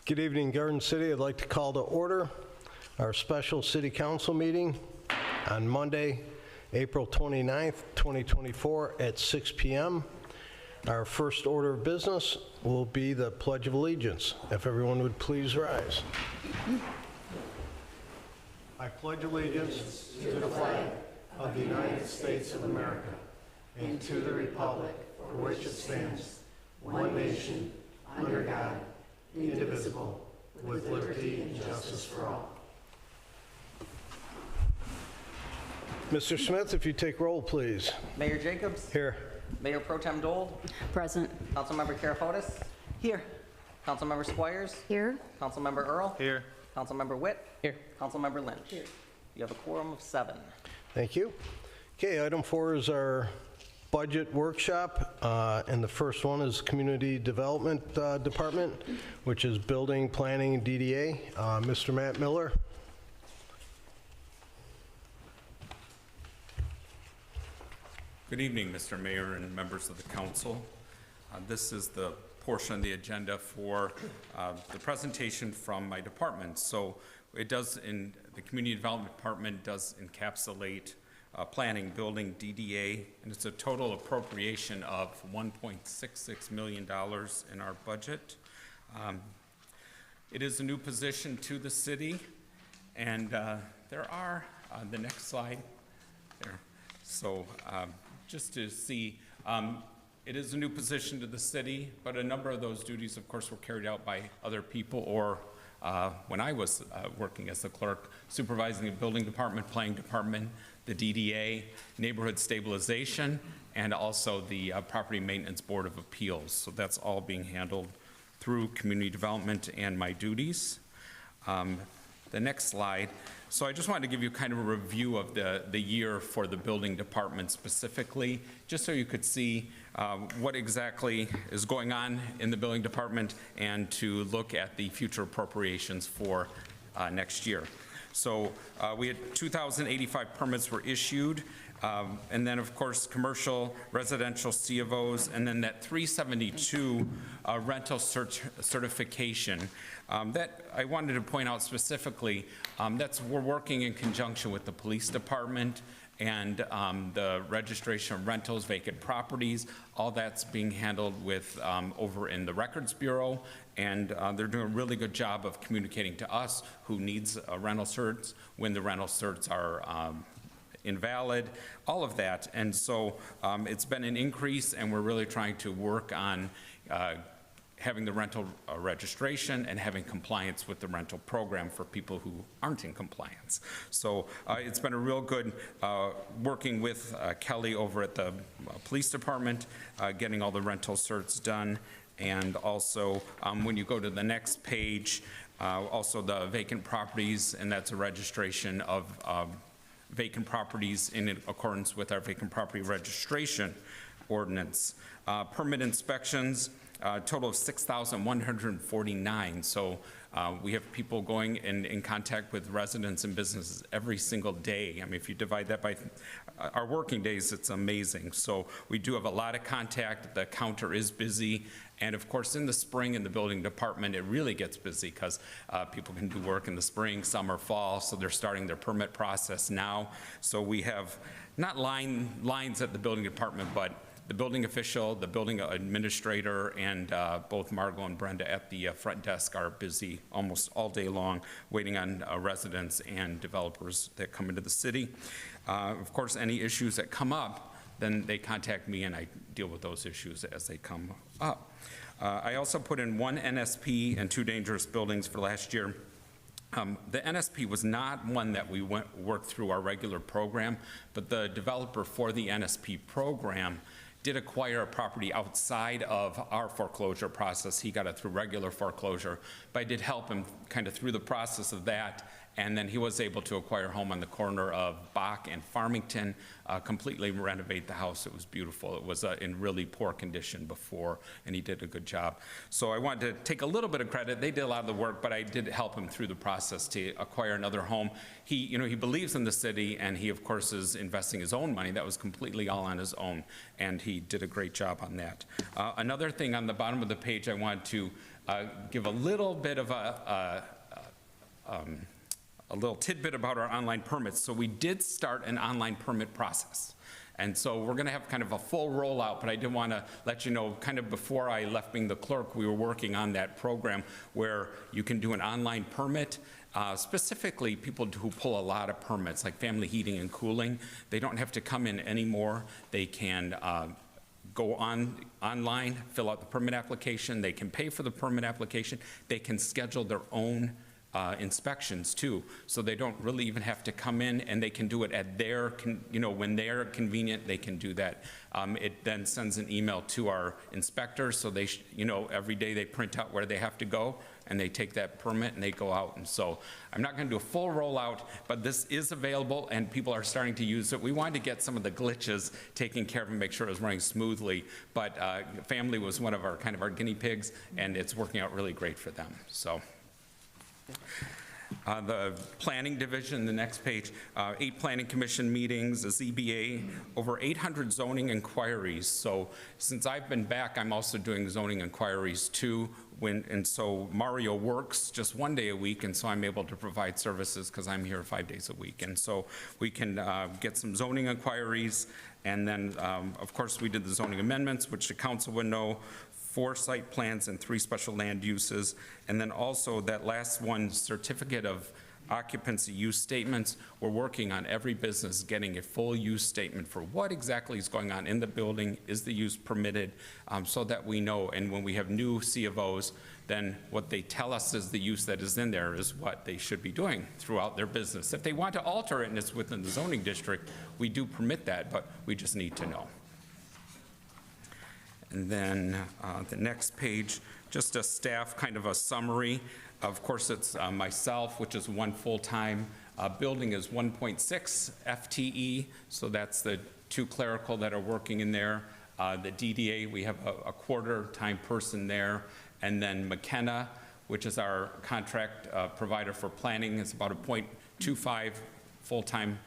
Good evening, Garden City. I'd like to call to order our special City Council meeting on Monday, April 29th, 2024 at 6 p.m. Our first order of business will be the Pledge of Allegiance. If everyone would please rise. I pledge allegiance to the flag of the United States of America and to the republic for which it stands, one nation, under God, indivisible, with liberty and justice for all. Mr. Smith, if you take roll, please. Mayor Jacobs? Here. Mayor Pro Tem Dole? Present. Councilmember Karafotis? Here. Councilmember Squires? Here. Councilmember Earl? Here. Councilmember Witt? Here. Councilmember Lynch? Here. You have a quorum of 7. Thank you. Okay, item 4 is our budget workshop, and the first one is Community Development Department, which is Building, Planning, and DDA. Mr. Matt Miller. Good evening, Mr. Mayor and members of the council. This is the portion of the agenda for the presentation from my department. So it does, in the Community Development Department, does encapsulate planning, building, DDA, and it's a total appropriation of $1.66 million in our budget. It is a new position to the city, and there are, the next slide there. So just to see, it is a new position to the city, but a number of those duties, of course, were carried out by other people, or when I was working as the clerk, supervising the building department, planning department, the DDA, neighborhood stabilization, and also the Property Maintenance Board of Appeals. So that's all being handled through community development and my duties. The next slide. So I just wanted to give you kind of a review of the year for the building department specifically, just so you could see what exactly is going on in the building department and to look at the future appropriations for next year. So we had 2,085 permits were issued, and then of course commercial, residential C of Os, and then that 372 rental certification. That I wanted to point out specifically, we're working in conjunction with the police department and the registration of rentals, vacant properties. All that's being handled with over in the Records Bureau, and they're doing a really good job of communicating to us who needs rental certs, when the rental certs are invalid, all of that. And so it's been an increase, and we're really trying to work on having the rental registration and having compliance with the rental program for people who aren't in compliance. So it's been a real good working with Kelly over at the police department, getting all the rental certs done. And also when you go to the next page, also the vacant properties, and that's a registration of vacant properties in accordance with our vacant property registration ordinance. Permit inspections, total of 6,149. So we have people going in contact with residents and businesses every single day. I mean, if you divide that by our working days, it's amazing. So we do have a lot of contact. The counter is busy. And of course, in the spring in the building department, it really gets busy because people can do work in the spring, summer, fall. So they're starting their permit process now. So we have not lines at the building department, but the building official, the building administrator, and both Margot and Brenda at the front desk are busy almost all day long waiting on residents and developers that come into the city. Of course, any issues that come up, then they contact me and I deal with those issues as they come up. I also put in 1 NSP and 2 dangerous buildings for last year. The NSP was not one that we worked through our regular program, but the developer for the NSP program did acquire a property outside of our foreclosure process. He got it through regular foreclosure, but I did help him kind of through the process of that. And then he was able to acquire a home on the corner of Bach and Farmington, completely renovate the house. It was beautiful. It was in really poor condition before, and he did a good job. So I wanted to take a little bit of credit. They did a lot of the work, but I did help him through the process to acquire another home. He believes in the city, and he, of course, is investing his own money. That was completely all on his own, and he did a great job on that. Another thing on the bottom of the page I wanted to give a little bit of a little tidbit about our online permits. So we did start an online permit process. And so we're going to have kind of a full rollout, but I did want to let you know, kind of before I left being the clerk, we were working on that program where you can do an online permit. Specifically, people who pull a lot of permits, like family heating and cooling, they don't have to come in anymore. They can go online, fill out the permit application. They can pay for the permit application. They can schedule their own inspections too, so they don't really even have to come in, and they can do it at their, when they're convenient, they can do that. It then sends an email to our inspectors, so they, every day they print out where they have to go, and they take that permit and they go out. And so I'm not going to do a full rollout, but this is available and people are starting to use it. We wanted to get some of the glitches taken care of and make sure it was running smoothly, but family was one of our guinea pigs, and it's working out really great for them. So. The planning division, the next page, 8 planning commission meetings, a ZBA, over 800 zoning inquiries. So since I've been back, I'm also doing zoning inquiries too. And so Mario works just 1 day a week, and so I'm able to provide services because I'm here 5 days a week. And so we can get some zoning inquiries. And then, of course, we did the zoning amendments, which the council would know, 4 site plans and 3 special land uses. And then also that last one, certificate of occupancy use statements. We're working on every business getting a full use statement for what exactly is going on in the building, is the use permitted, so that we know. And when we have new C of Os, then what they tell us is the use that is in there is what they should be doing throughout their business. If they want to alter it and it's within the zoning district, we do permit that, but we just need to know. And then the next page, just a staff kind of a summary. Of course, it's myself, which is 1 full-time. Building is 1.6 FTE, so that's the 2 clerical that are working in there. The DDA, we have a quarter-time person there. And then McKenna, which is our contract provider for planning, is about a 0.25 full-time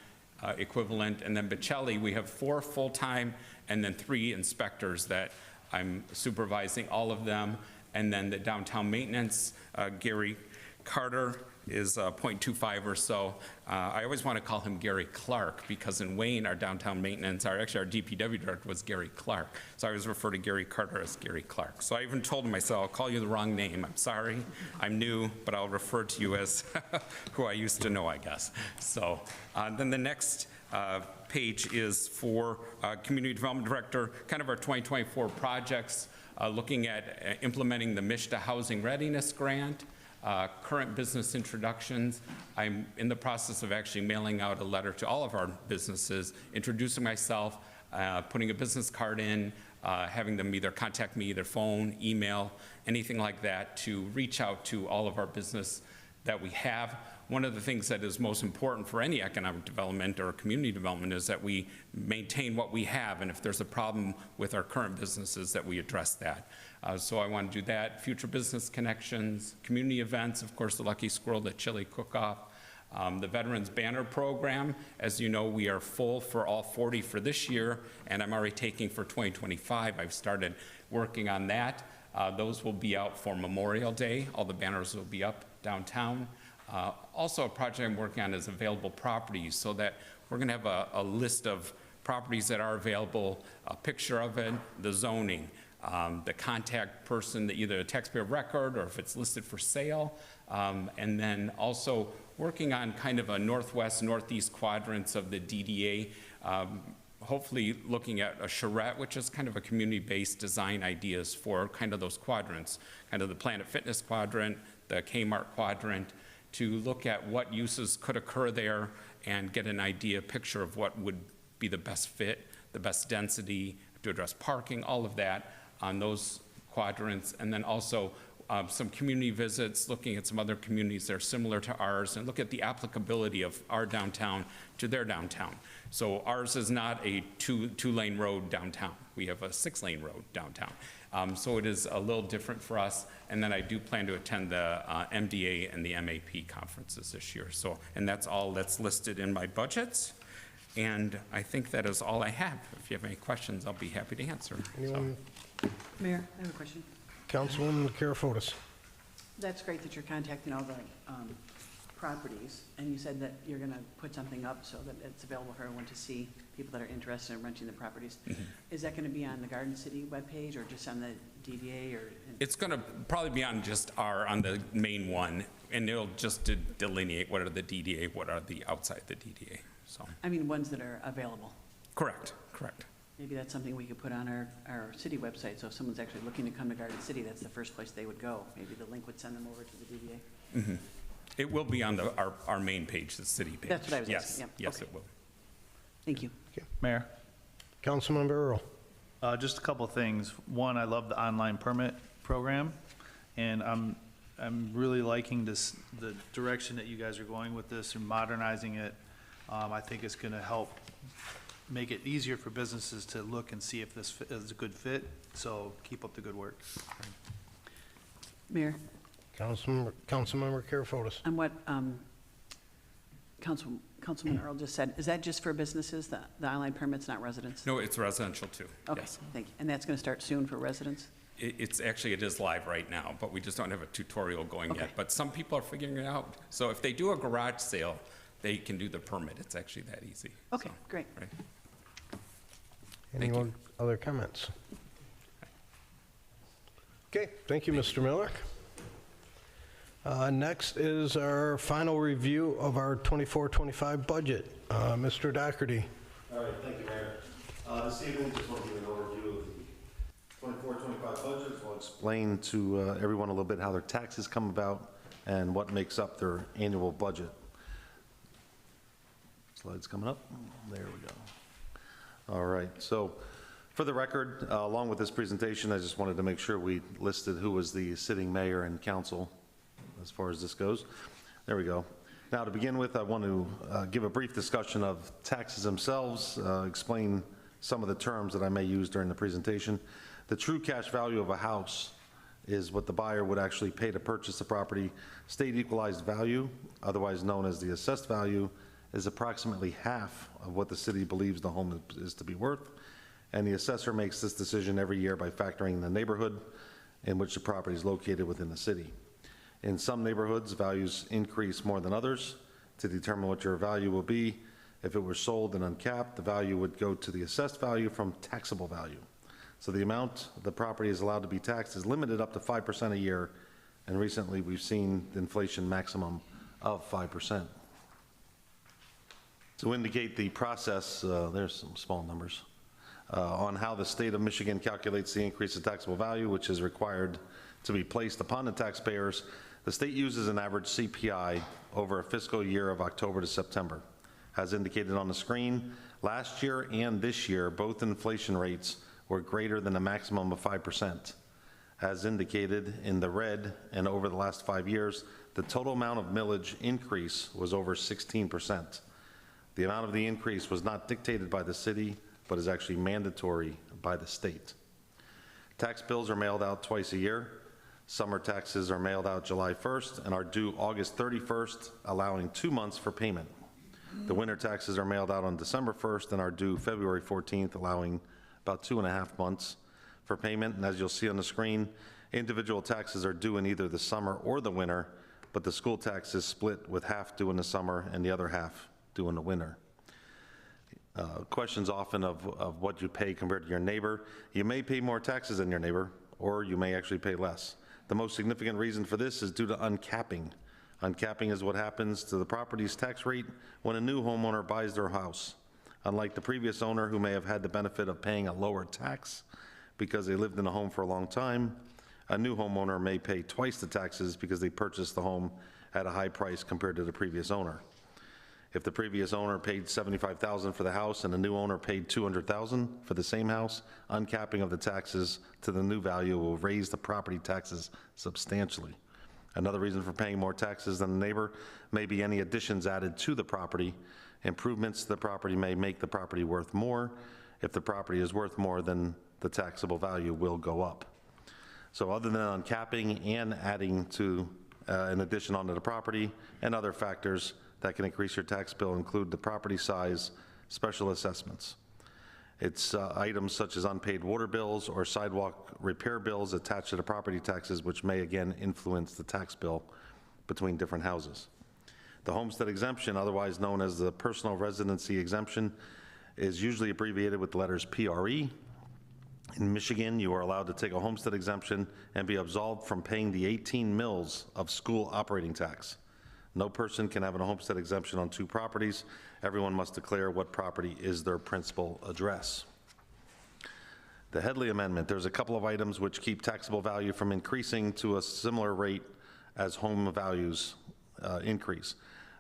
equivalent. And then Bocelli, we have 4 full-time and then 3 inspectors that I'm supervising, all of them. And then the downtown maintenance, Gary Carter is 0.25 or so. I always want to call him Gary Clark because in Wayne, our downtown maintenance, actually our DPW director was Gary Clark. So I always refer to Gary Carter as Gary Clark. So I even told him, I said, I'll call you the wrong name. I'm sorry, I'm new, but I'll refer to you as who I used to know, I guess. So then the next page is for Community Development Director, kind of our 2024 projects, looking at implementing the MISHDA Housing Readiness Grant, current business introductions. I'm in the process of actually mailing out a letter to all of our businesses, introducing myself, putting a business card in, having them either contact me, either phone, email, anything like that, to reach out to all of our business that we have. One of the things that is most important for any economic development or community development is that we maintain what we have, and if there's a problem with our current businesses, that we address that. So I want to do that. Future business connections, community events, of course, the Lucky Squirrel, the Chili Cook-Off, the Veterans Banner Program. As you know, we are full for all 40 for this year, and I'm already taking for 2025. I've started working on that. Those will be out for Memorial Day. All the banners will be up downtown. Also, a project I'm working on is available properties, so that we're going to have a list of properties that are available, a picture of it, the zoning, the contact person, either a taxpayer record or if it's listed for sale, and then also working on kind of a northwest, northeast quadrants of the DDA, hopefully looking at a charrette, which is kind of a community-based design ideas for kind of those quadrants, kind of the Planet Fitness quadrant, the Kmart quadrant, to look at what uses could occur there and get an idea, picture of what would be the best fit, the best density, to address parking, all of that on those quadrants. And then also some community visits, looking at some other communities that are similar to ours, and look at the applicability of our downtown to their downtown. So ours is not a two-lane road downtown. We have a 6-lane road downtown. So it is a little different for us. And then I do plan to attend the MDA and the MAP conferences this year. So, and that's all that's listed in my budgets. And I think that is all I have. If you have any questions, I'll be happy to answer. Anyone? Mayor, I have a question. Councilwoman Karafotis. That's great that you're contacting all the properties, and you said that you're going to put something up so that it's available for everyone to see, people that are interested in renting the properties. Is that going to be on the Garden City webpage or just on the DDA or? It's going to probably be on just on the main one, and it'll just delineate what are the DDA, what are the outside the DDA, so. I mean, ones that are available. Correct. Maybe that's something we could put on our city website, so if someone's actually looking to come to Garden City, that's the first place they would go. Maybe the link would send them over to the DDA. It will be on our main page, the city page. That's what I was asking, yeah. Yes, Okay. it will. Thank you. Mayor, Councilmember Earl. just a couple of things. One, I love the online permit program, and I'm really liking the direction that you guys are going with this and modernizing it. I think it's going to help make it easier for businesses to look and see if this is a good fit, so keep up the good work. Mayor, Councilmember Karofotis. on what Councilman Earl just said, is that just for businesses, the online permits, not residents? No, it's residential too. Okay, Yes. thank you. And that's going to start soon for residents? It is live right now, but we just don't have a tutorial going Okay. yet. But some people are figuring it out. So if they do a garage sale, they can do the permit. It's actually that easy. Okay, So, great. Right. Anyone, other comments? Okay, thank you, Mr. Miller. Next is our final review of our 24-25 budget. Mr. Doherty. All right, thank you, Mayor. This evening, just want to give an overview of the 24-25 budget. I'll explain to everyone a little bit how their taxes come about and what makes up their annual budget. Slides coming up. There we go. All right, so for the record, along with this presentation, I just wanted to make sure we listed who was the sitting mayor and council as far as this goes. There we go. Now, to begin with, I want to give a brief discussion of taxes themselves, explain some of the terms that I may use during the presentation. The true cash value of a house is what the buyer would actually pay to purchase the property. State equalized value, otherwise known as the assessed value, is approximately half of what the city believes the home is to be worth, and the assessor makes this decision every year by factoring the neighborhood in which the property is located within the city. In some neighborhoods, values increase more than others. To determine what your value will be, if it were sold and uncapped, the value would go to the assessed value from taxable value. So the amount the property is allowed to be taxed is limited up to 5% a year, and recently we've seen the inflation maximum of 5%. To indicate the process, there's some small numbers, on how the state of Michigan calculates the increase in taxable value, which is required to be placed upon the taxpayers. The state uses an average CPI over a fiscal year of October to September. As indicated on the screen, last year and this year, both inflation rates were greater than a maximum of 5%. As indicated in the red, and over the last 5 years, the total amount of millage increase was over 16%. The amount of the increase was not dictated by the city, but is actually mandatory by the state. Tax bills are mailed out twice a year. Summer taxes are mailed out July 1st and are due August 31st, allowing 2 months for payment. The winter taxes are mailed out on December 1st and are due February 14th, allowing about 2.5 months for payment. And as you'll see on the screen, individual taxes are due in either the summer or the winter, but the school tax is split with half due in the summer and the other half due in the winter. Questions often of what you pay compared to your neighbor. You may pay more taxes than your neighbor, or you may actually pay less. The most significant reason for this is due to uncapping. Uncapping is what happens to the property's tax rate when a new homeowner buys their house. Unlike the previous owner who may have had the benefit of paying a lower tax because they lived in a home for a long time, a new homeowner may pay twice the taxes because they purchased the home at a high price compared to the previous owner. If the previous owner paid $75,000 for the house and the new owner paid $200,000 for the same house, uncapping of the taxes to the new value will raise the property taxes substantially. Another reason for paying more taxes than the neighbor may be any additions added to the property. Improvements to the property may make the property worth more. If the property is worth more, then the taxable value will go up. So other than uncapping and adding to an addition onto the property and other factors that can increase your tax bill include the property size, special assessments. It's items such as unpaid water bills or sidewalk repair bills attached to the property taxes, which may again influence the tax bill between different houses. The homestead exemption, otherwise known as the personal residency exemption, is usually abbreviated with the letters PRE. In Michigan, you are allowed to take a homestead exemption and be absolved from paying the 18 mills of school operating tax. No person can have a homestead exemption on 2 properties. Everyone must declare what property is their principal address. The Headley Amendment, there's a couple of items which keep taxable value from increasing to a similar rate as home values increase.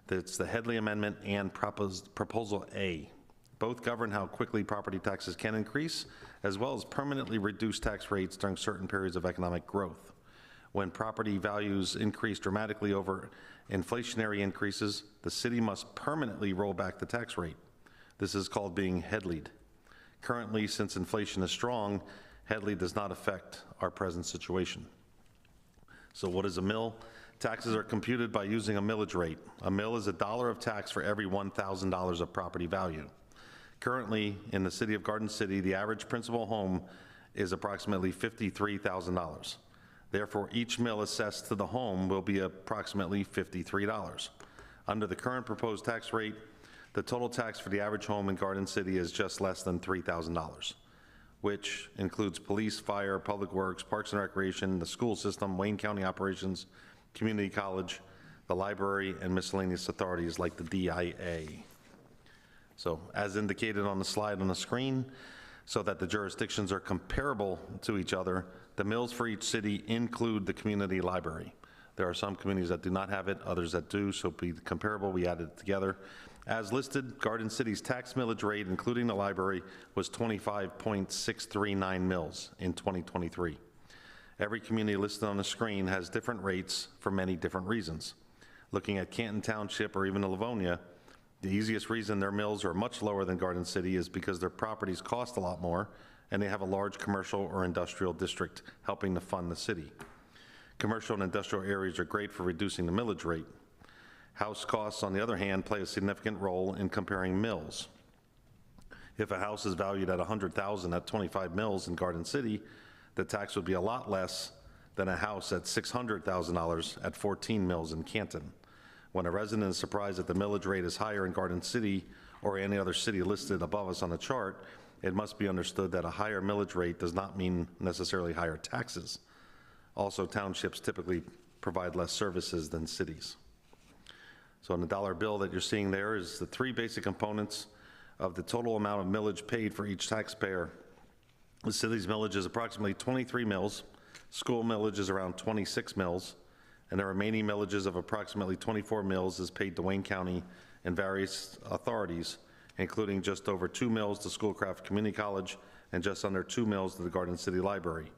That's the Headley Amendment and Proposal A. Both govern how quickly property taxes can increase, as well as permanently reduce tax rates during certain periods of economic growth. When property values increase dramatically over inflationary increases, the city must permanently roll back the tax rate. This is called being Headleyed. Currently, since inflation is strong, Headley does not affect our present situation. So what is a mill? Taxes are computed by using a millage rate. A mill is $1 of tax for every $1,000 of property value. Currently, in the city of Garden City, the average principal home is approximately $53,000. Therefore, each mill assessed to the home will be approximately $53. Under the current proposed tax rate, the total tax for the average home in Garden City is just less than $3,000, which includes police, fire, public works, parks and recreation, the school system, Wayne County operations, community college, the library, and miscellaneous authorities like the DIA. So as indicated on the slide on the screen, so that the jurisdictions are comparable to each other, the mills for each city include the community library. There are some communities that do not have it, others that do, so to be comparable, we added it together. As listed, Garden City's tax millage rate, including the library, was 25.639 mills in 2023. Every community listed on the screen has different rates for many different reasons. Looking at Canton Township or even Livonia, the easiest reason their mills are much lower than Garden City is because their properties cost a lot more and they have a large commercial or industrial district helping to fund the city. Commercial and industrial areas are great for reducing the millage rate. House costs, on the other hand, play a significant role in comparing mills. If a house is valued at $100,000 at 25 mills in Garden City, the tax would be a lot less than a house at $600,000 at 14 mills in Canton. When a resident is surprised that the millage rate is higher in Garden City or any other city listed above us on the chart, it must be understood that a higher millage rate does not mean necessarily higher taxes. Also, townships typically provide less services than cities. So on the dollar bill that you're seeing there is the 3 basic components of the total amount of millage paid for each taxpayer. The city's millage is approximately 23 mills, school millage is around 26 mills, and the remaining millages of approximately 24 mills is paid to Wayne County and various authorities, including just over 2 mills to Schoolcraft Community College and just under 2 mills to the Garden City Library.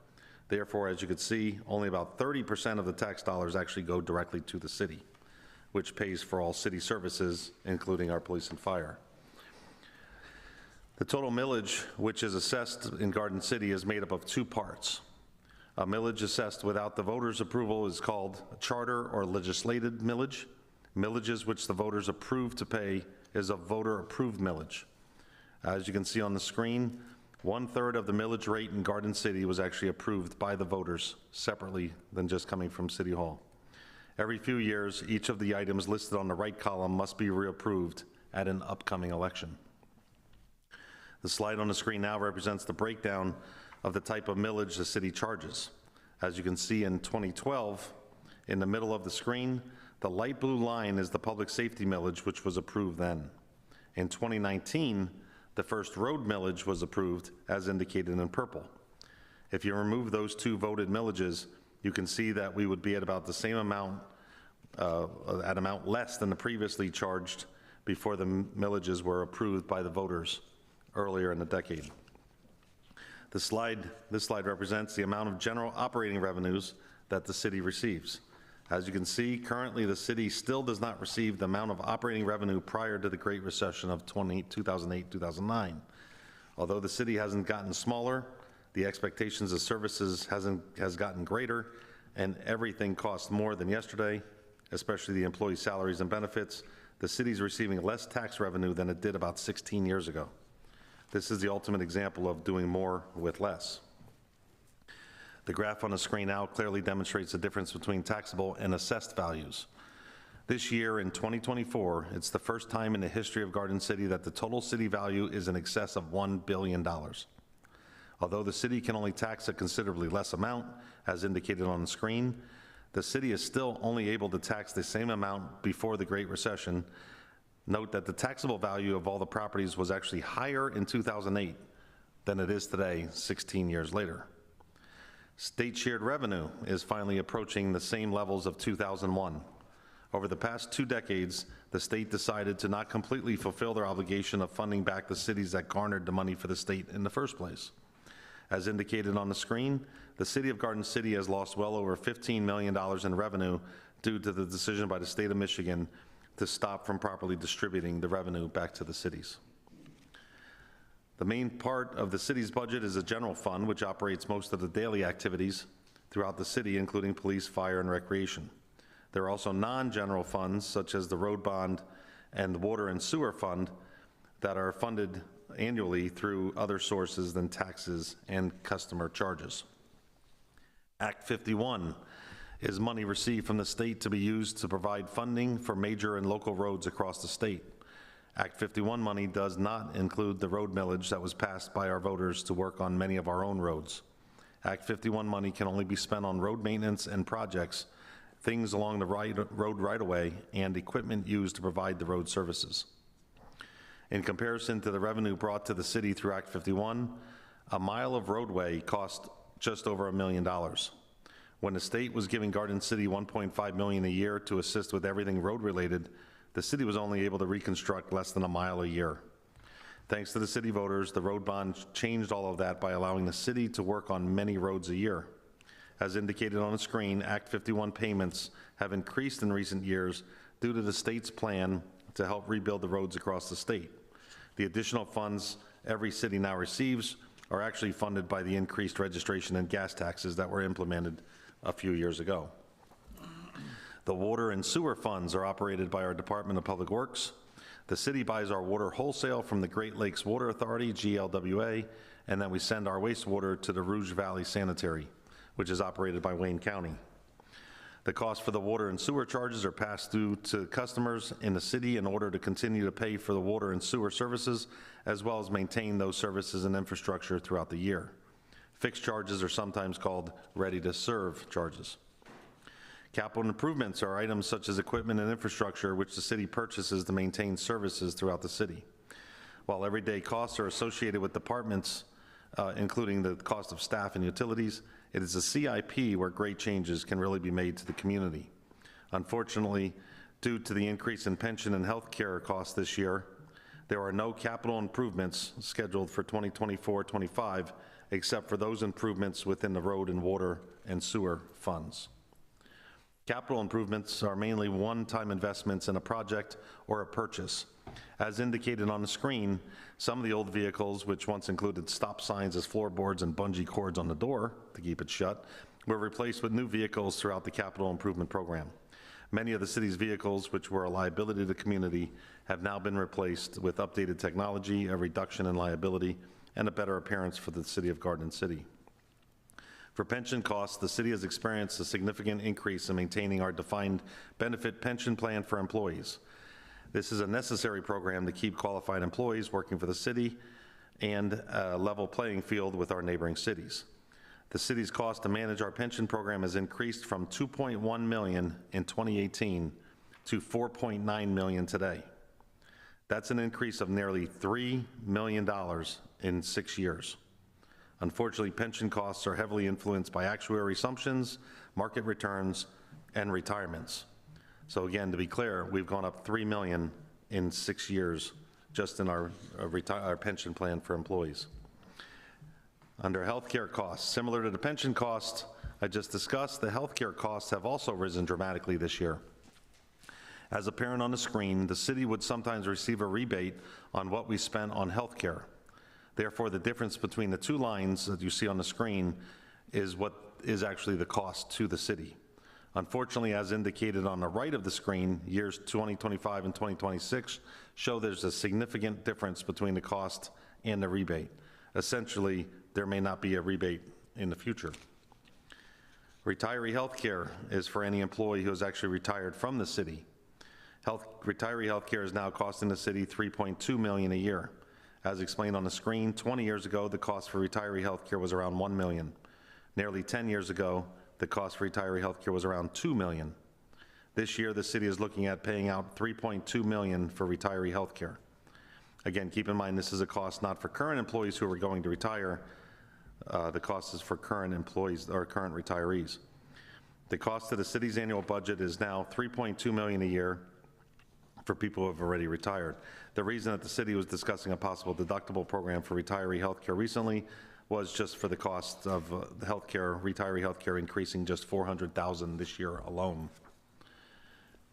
Therefore, as you can see, only about 30% of the tax dollars actually go directly to the city, which pays for all city services, including our police and fire. The total millage, which is assessed in Garden City, is made up of 2 parts. A millage assessed without the voters' approval is called a charter or legislated millage. Millages which the voters approve to pay is a voter-approved millage. As you can see on the screen, 1/3 of the millage rate in Garden City was actually approved by the voters separately than just coming from City Hall. Every few years, each of the items listed on the right column must be reapproved at an upcoming election. The slide on the screen now represents the breakdown of the type of millage the city charges. As you can see in 2012, in the middle of the screen, the light blue line is the public safety millage, which was approved then. In 2019, the first road millage was approved, as indicated in purple. If you remove those 2 voted millages, you can see that we would be at about the same amount, amount less than the previously charged before the millages were approved by the voters earlier in the decade. This slide represents the amount of general operating revenues that the city receives. As you can see, currently the city still does not receive the amount of operating revenue prior to the Great Recession of 2008-2009. Although the city hasn't gotten smaller, the expectations of services has gotten greater, and everything costs more than yesterday, especially the employee salaries and benefits. The city's receiving less tax revenue than it did about 16 years ago. This is the ultimate example of doing more with less. The graph on the screen now clearly demonstrates the difference between taxable and assessed values. This year, in 2024, it's the first time in the history of Garden City that the total city value is in excess of $1 billion. Although the city can only tax a considerably less amount, as indicated on the screen, the city is still only able to tax the same amount before the Great Recession. Note that the taxable value of all the properties was actually higher in 2008 than it is today, 16 years later. State shared revenue is finally approaching the same levels of 2001. Over the past 2 decades, the state decided to not completely fulfill their obligation of funding back the cities that garnered the money for the state in the first place. As indicated on the screen, the city of Garden City has lost well over $15 million in revenue due to the decision by the state of Michigan to stop from properly distributing the revenue back to the cities. The main part of the city's budget is a general fund, which operates most of the daily activities throughout the city, including police, fire, and recreation. There are also non-general funds, such as the road bond and the water and sewer fund, that are funded annually through other sources than taxes and customer charges. Act 51 is money received from the state to be used to provide funding for major and local roads across the state. Act 51 money does not include the road millage that was passed by our voters to work on many of our own roads. Act 51 money can only be spent on road maintenance and projects, things along the road right-of-way, and equipment used to provide the road services. In comparison to the revenue brought to the city through Act 51, a mile of roadway cost just over $1 million. When the state was giving Garden City $1.5 million a year to assist with everything road-related, the city was only able to reconstruct less than a mile a year. Thanks to the city voters, the road bond changed all of that by allowing the city to work on many roads a year. As indicated on the screen, Act 51 payments have increased in recent years due to the state's plan to help rebuild the roads across the state. The additional funds every city now receives are actually funded by the increased registration and gas taxes that were implemented a few years ago. The water and sewer funds are operated by our Department of Public Works. The city buys our water wholesale from the Great Lakes Water Authority, GLWA, and then we send our wastewater to the Rouge Valley Sanitary, which is operated by Wayne County. The cost for the water and sewer charges are passed through to customers in the city in order to continue to pay for the water and sewer services, as well as maintain those services and infrastructure throughout the year. Fixed charges are sometimes called ready-to-serve charges. Capital improvements are items such as equipment and infrastructure which the city purchases to maintain services throughout the city. While everyday costs are associated with departments, including the cost of staff and utilities, it is a CIP where great changes can really be made to the community. Unfortunately, due to the increase in pension and health care costs this year, there are no capital improvements scheduled for 2024-25, except for those improvements within the road and water and sewer funds. Capital improvements are mainly one-time investments in a project or a purchase. As indicated on the screen, some of the old vehicles, which once included stop signs as floorboards and bungee cords on the door to keep it shut, were replaced with new vehicles throughout the capital improvement program. Many of the city's vehicles, which were a liability to the community, have now been replaced with updated technology, a reduction in liability, and a better appearance for the city of Garden City. For pension costs, the city has experienced a significant increase in maintaining our defined benefit pension plan for employees. This is a necessary program to keep qualified employees working for the city and a level playing field with our neighboring cities. The city's cost to manage our pension program has increased from $2.1 million in 2018 to $4.9 million today. That's an increase of nearly $3 million in 6 years. Unfortunately, pension costs are heavily influenced by actuary assumptions, market returns, and retirements. So again, to be clear, we've gone up $3 million in 6 years just in our pension plan for employees. Under healthcare costs, similar to the pension costs I just discussed, the healthcare costs have also risen dramatically this year. As apparent on the screen, the city would sometimes receive a rebate on what we spent on healthcare. Therefore, the difference between the two lines that you see on the screen is what is actually the cost to the city. Unfortunately, as indicated on the right of the screen, years 2025 and 2026 show there's a significant difference between the cost and the rebate. Essentially, there may not be a rebate in the future. Retiree health care is for any employee who has actually retired from the city. Retiree health care is now costing the city $3.2 million a year. As explained on the screen, 20 years ago, the cost for retiree health care was around $1 million. Nearly 10 years ago, the cost for retiree health care was around $2 million. This year, the city is looking at paying out $3.2 million for retiree health care. Again, keep in mind, this is a cost not for current employees who are going to retire. The cost is for current employees or current retirees. The cost of the city's annual budget is now $3.2 million a year for people who have already retired. The reason that the city was discussing a possible deductible program for retiree health care recently was just for the cost of the healthcare, retiree health care increasing just $400,000 this year alone.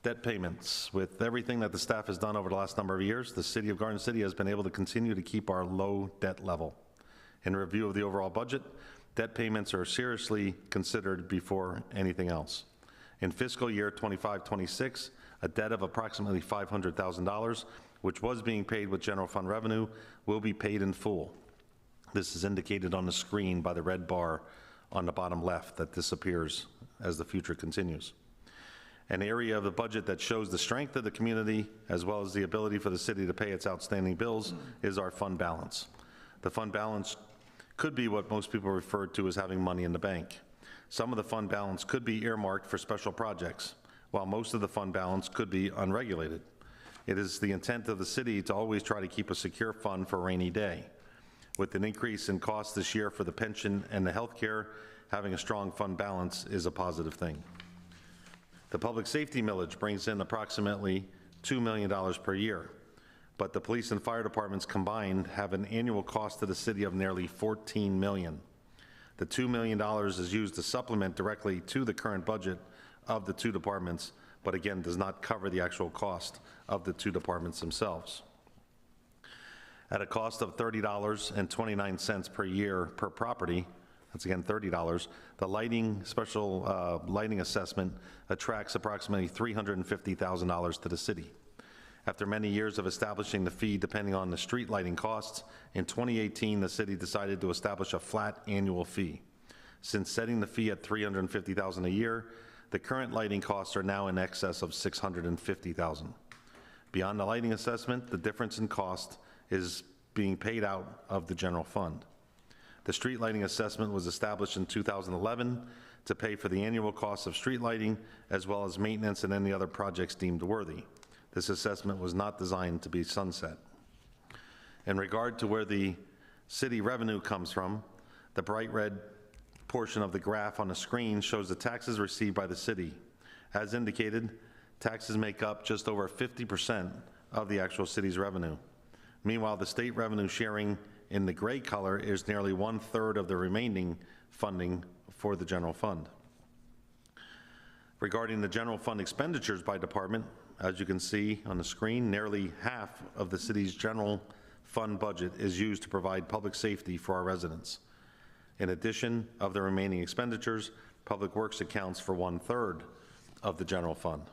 Debt payments. With everything that the staff has done over the last number of years, the city of Garden City has been able to continue to keep our low debt level. In review of the overall budget, debt payments are seriously considered before anything else. In fiscal year 25-26, a debt of approximately $500,000, which was being paid with general fund revenue, will be paid in full. This is indicated on the screen by the red bar on the bottom left that disappears as the future continues. An area of the budget that shows the strength of the community as well as the ability for the city to pay its outstanding bills is our fund balance. The fund balance could be what most people refer to as having money in the bank. Some of the fund balance could be earmarked for special projects, while most of the fund balance could be unregulated. It is the intent of the city to always try to keep a secure fund for a rainy day. With an increase in cost this year for the pension and the health care, having a strong fund balance is a positive thing. The public safety millage brings in approximately $2 million per year, but the police and fire departments combined have an annual cost to the city of nearly $14 million. The $2 million is used to supplement directly to the current budget of the two departments, but again, does not cover the actual cost of the two departments themselves. At a cost of $30.29 per year per property, that's again $30, the lighting, special lighting assessment attracts approximately $350,000 to the city. After many years of establishing the fee depending on the street lighting costs, in 2018, the city decided to establish a flat annual fee. Since setting the fee at $350,000 a year, the current lighting costs are now in excess of $650,000. Beyond the lighting assessment, the difference in cost is being paid out of the general fund. The street lighting assessment was established in 2011 to pay for the annual cost of street lighting as well as maintenance and any other projects deemed worthy. This assessment was not designed to be sunset. In regard to where the city revenue comes from, the bright red portion of the graph on the screen shows the taxes received by the city. As indicated, taxes make up just over 50% of the actual city's revenue. Meanwhile, the state revenue sharing in the gray color is nearly 1/3 of the remaining funding for the general fund. Regarding the general fund expenditures by department, as you can see on the screen, nearly half of the city's general fund budget is used to provide public safety for our residents. In addition of the remaining expenditures, Public Works accounts for 1/3 of the general fund.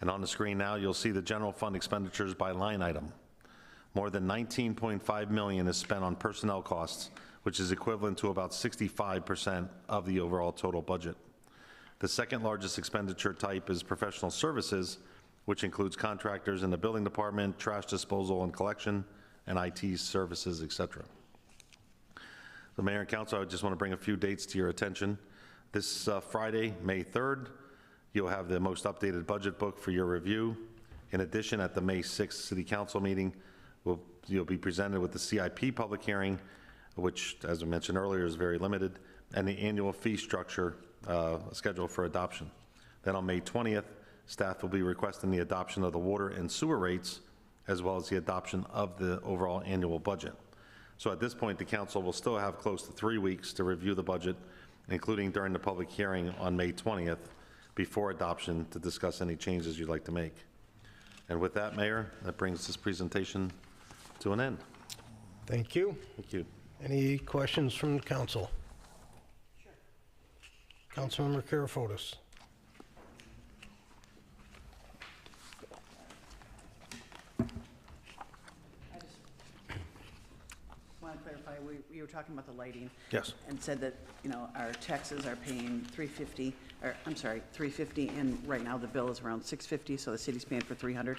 And on the screen now, you'll see the general fund expenditures by line item. More than $19.5 million is spent on personnel costs, which is equivalent to about 65% of the overall total budget. The second largest expenditure type is professional services, which includes contractors in the building department, trash disposal and collection, and IT services, etc. The Mayor and Council, I just want to bring a few dates to your attention. This Friday, May 3rd, you'll have the most updated budget book for your review. In addition, at the May 6th City Council meeting, you'll be presented with the CIP public hearing, which, as I mentioned earlier, is very limited, and the annual fee structure scheduled for adoption. Then on May 20th, staff will be requesting the adoption of the water and sewer rates, as well as the adoption of the overall annual budget. So at this point, the council will still have close to 3 weeks to review the budget, including during the public hearing on May 20th, before adoption to discuss any changes you'd like to make. And with that, Mayor, that brings this presentation to an end. Thank you. Thank you. Any questions from the council? Sure. Councilmember Karafotis. clarify, we were talking about the lighting. Yes. And said that, you know, our taxes are paying 350, or, I'm sorry, 350, and right now the bill is around 650, so the city's paying for 300?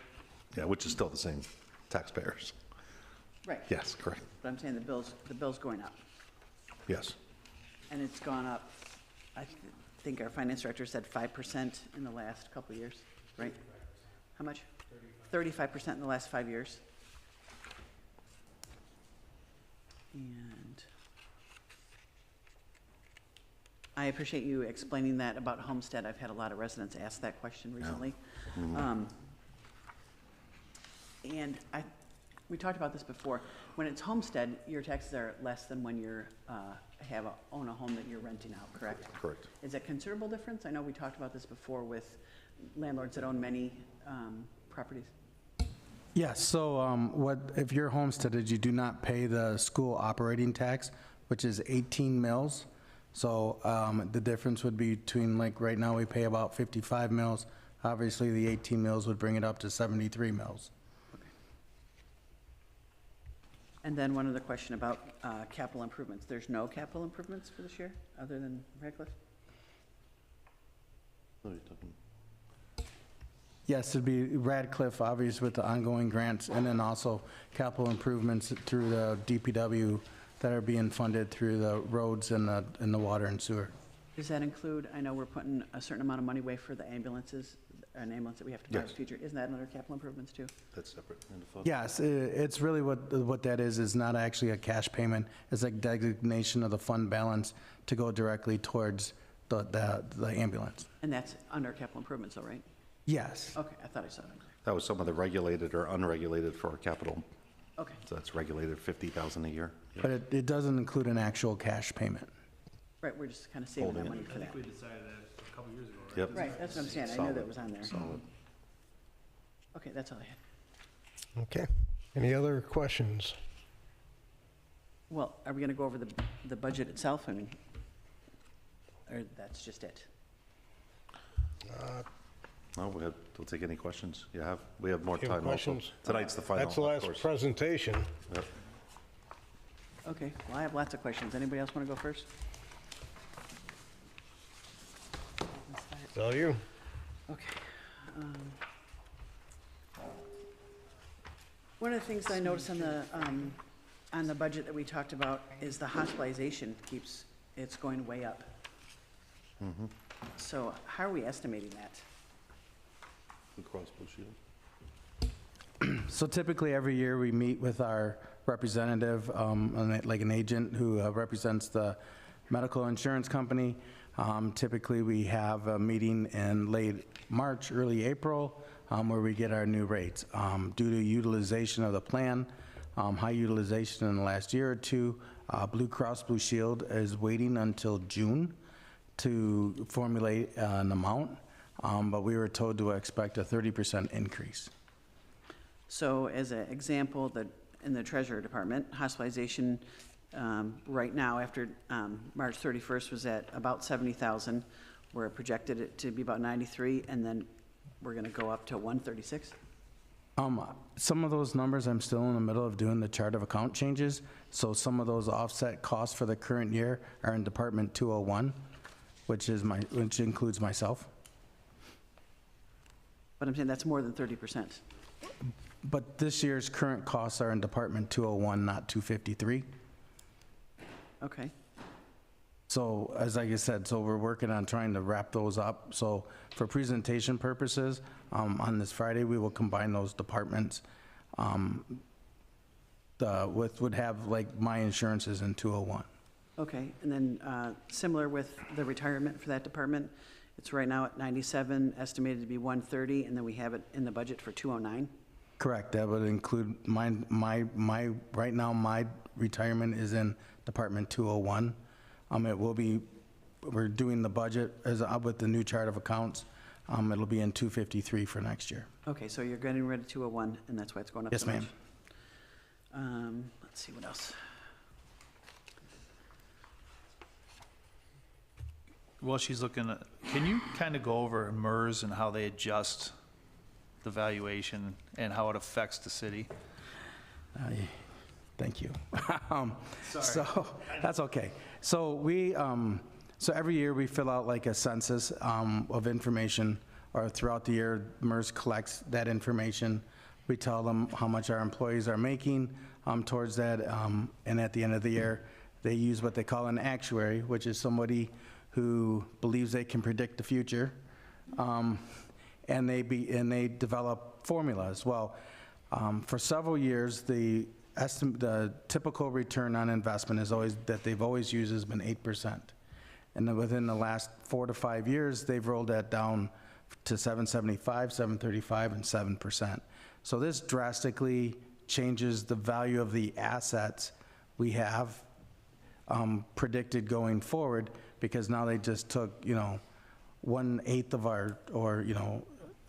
Yeah, which is still the same taxpayers. Right. Yes, correct. But I'm saying the bill's going up, Yes. and it's gone up, I think our finance director said 5% in the last couple of years, right? How much? 35% in the last 5 years. And I appreciate you explaining that about Homestead. I've had a lot of residents ask that question recently. And we talked about this before. When it's Homestead, your taxes are less than when you're, own a home that you're renting out, correct? Correct. Is that considerable difference? I know we talked about this before with landlords that own many properties. Yes, so if you're homesteaded, you do not pay the school operating tax, which is 18 mils. So the difference would be between, like, right now, we pay about 55 mils. Obviously, the 18 mils would bring it up to 73 mils. And then one other question about capital improvements. There's no capital improvements for this year, other than Radcliffe? Yes, it'd be Radcliffe, obviously, with the ongoing grants, and then also capital improvements through the DPW that are being funded through the roads and the water and sewer. Does that include, I know we're putting a certain amount of money away for the ambulances, an ambulance that we have to buy in the Yes. future. Isn't that under capital improvements too? That's separate. in the fund. Yes, it's really what that is not actually a cash payment. It's a designation of the fund balance to go directly towards the ambulance. And that's under capital improvements, though, right? Yes. Okay, I thought I saw it. That was some of the regulated or unregulated for our capital. Okay, So that's regulated 50,000 a year. Yeah. But it doesn't include an actual cash payment. right, we're just kind of saving that Holding money it. for that. We decided that a couple years ago, right? Yep. Right, that's what I'm saying. I knew Solid. that was on there. Solid. Okay, that's all I had. Okay. Any other questions? Well, are we going to go over the budget itself? I mean, or that's just it? No, we'll take any questions you have. We have more You have time also. questions? Tonight's the final, That's the of last course. presentation. Yep. Okay, well, I have lots of questions. Anybody else want to go first? It's all you. Okay. One of the things I noticed on the budget that we talked about is the hospitalization it's going way up. So how are we estimating that? Blue Cross Blue Shield. So typically, every year, we meet with our representative, like an agent who represents the medical insurance company. Typically, we have a meeting in late March, early April, where we get our new rates. Due to utilization of the plan, high utilization in the last year or two, Blue Cross Blue Shield is waiting until June to formulate an amount, but we were told to expect a 30% increase. So as an example, in the Treasurer Department, hospitalization right now, after March 31st, was at about 70,000. We're projected it to be about 93, and then we're going to go up to 136? Some of those numbers, I'm still in the middle of doing the chart of account changes, so some of those offset costs for the current year are in Department 201, which includes myself. But I'm saying that's more than 30%. But this year's current costs are in Department 201, not 253. Okay. So, as like I said, so we're working on trying to wrap those up. So for presentation purposes, on this Friday, we will combine those departments. Would have, like, my insurances in 201. Okay, and then similar with the retirement for that department, it's right now at 97, estimated to be 130, and then we have it in the budget for 209? Correct, that would include right now, my retirement is in Department 201. It will be, we're doing the budget with the new chart of accounts. It'll be in 253 for next year. Okay, so you're getting rid of 201, and that's why it's going up Yes, so much? ma'am. Let's see, what else? While she's looking at, can you kind of go over MERS and how they adjust the valuation and how it affects the city? Thank you. So, that's okay. So so every year we fill out like a census of information, or throughout the year, MERS collects that information. We tell them how much our employees are making towards that, and at the end of the year, they use what they call an actuary, which is somebody who believes they can predict the future, and they develop formulas. Well, for several years, the typical return on investment is always, that they've always used, has been 8%. And then within the last 4 to 5 years, they've rolled that down to 7.75, 7.35, and 7%. So this drastically changes the value of the assets we have predicted going forward, because now they just took, 1/8 of our, or,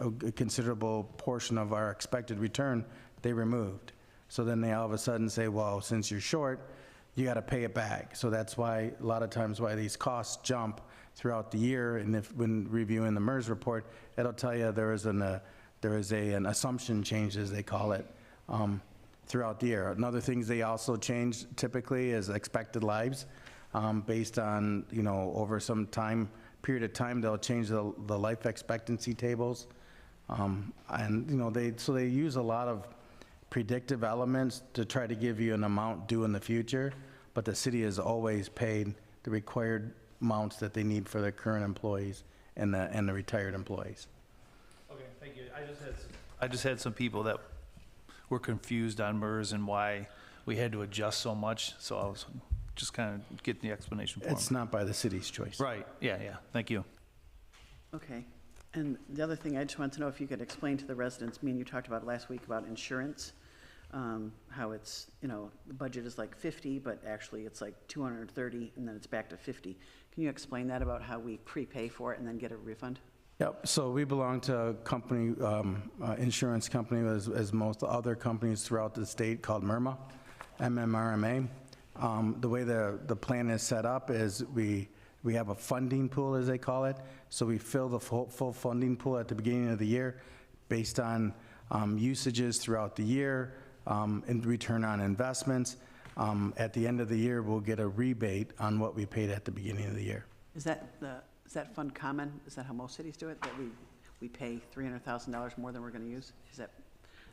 a considerable portion of our expected return, they removed. So then they all of a sudden say, well, since you're short, you got to pay it back. So that's why, a lot of times, why these costs jump throughout the year. And when reviewing the MERS report, it'll tell you there is an assumption change, as they call it, throughout the year. Another things they also change typically is expected lives, based on, over some period of time, they'll change the life expectancy tables. And, they use a lot of predictive elements to try to give you an amount due in the future, but the city has always paid the required amounts that they need for their current employees and the retired employees. Okay, thank you. I just had some people that were confused on MERS and why we had to adjust so much, so I was just kind of getting the explanation for them. It's not by the city's choice. Right, yeah, thank you. Okay. And the other thing, I just wanted to know if you could explain to the residents, me and you talked about last week about insurance, how it's, the budget is like 50, but actually it's like 230, and then it's back to 50. Can you explain that about how we prepay for it and then get a refund? Yep, so we belong to a company, insurance company, as most other companies throughout the state, called MRMA, MMRMA. The way the plan is set up is we have a funding pool, as they call it. So we fill the full funding pool at the beginning of the year based on usages throughout the year, and return on investments. At the end of the year, we'll get a rebate on what we paid at the beginning of the year. Is that fund common? Is that how most cities do it? That we pay $300,000 more than we're going to use? Is that,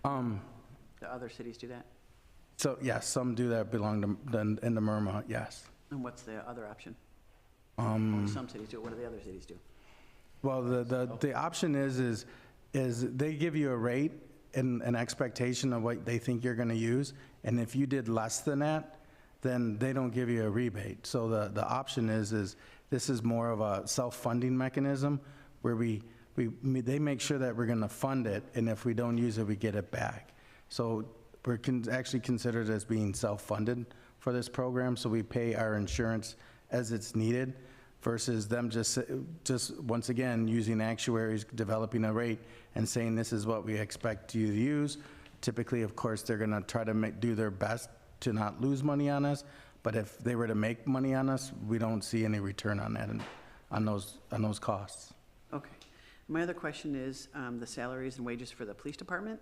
do other cities do that? So yes, some do that belong to, in the MRMA, yes. And what's the other option? Only some cities do it. What do the other cities do? Well, the option is they give you a rate and an expectation of what they think you're gonna use, and if you did less than that, then they don't give you a rebate. So the option is this is more of a self-funding mechanism where they make sure that we're gonna fund it, and if we don't use it, we get it back. So we're actually considered as being self-funded for this program, so we pay our insurance as it's needed, versus them just once again, using actuaries, developing a rate, and saying this is what we expect you to use. Typically, of course, they're gonna try to do their best to not lose money on us, but if they were to make money on us, we don't see any return on that, on those costs. Okay. My other question is the salaries and wages for the police department.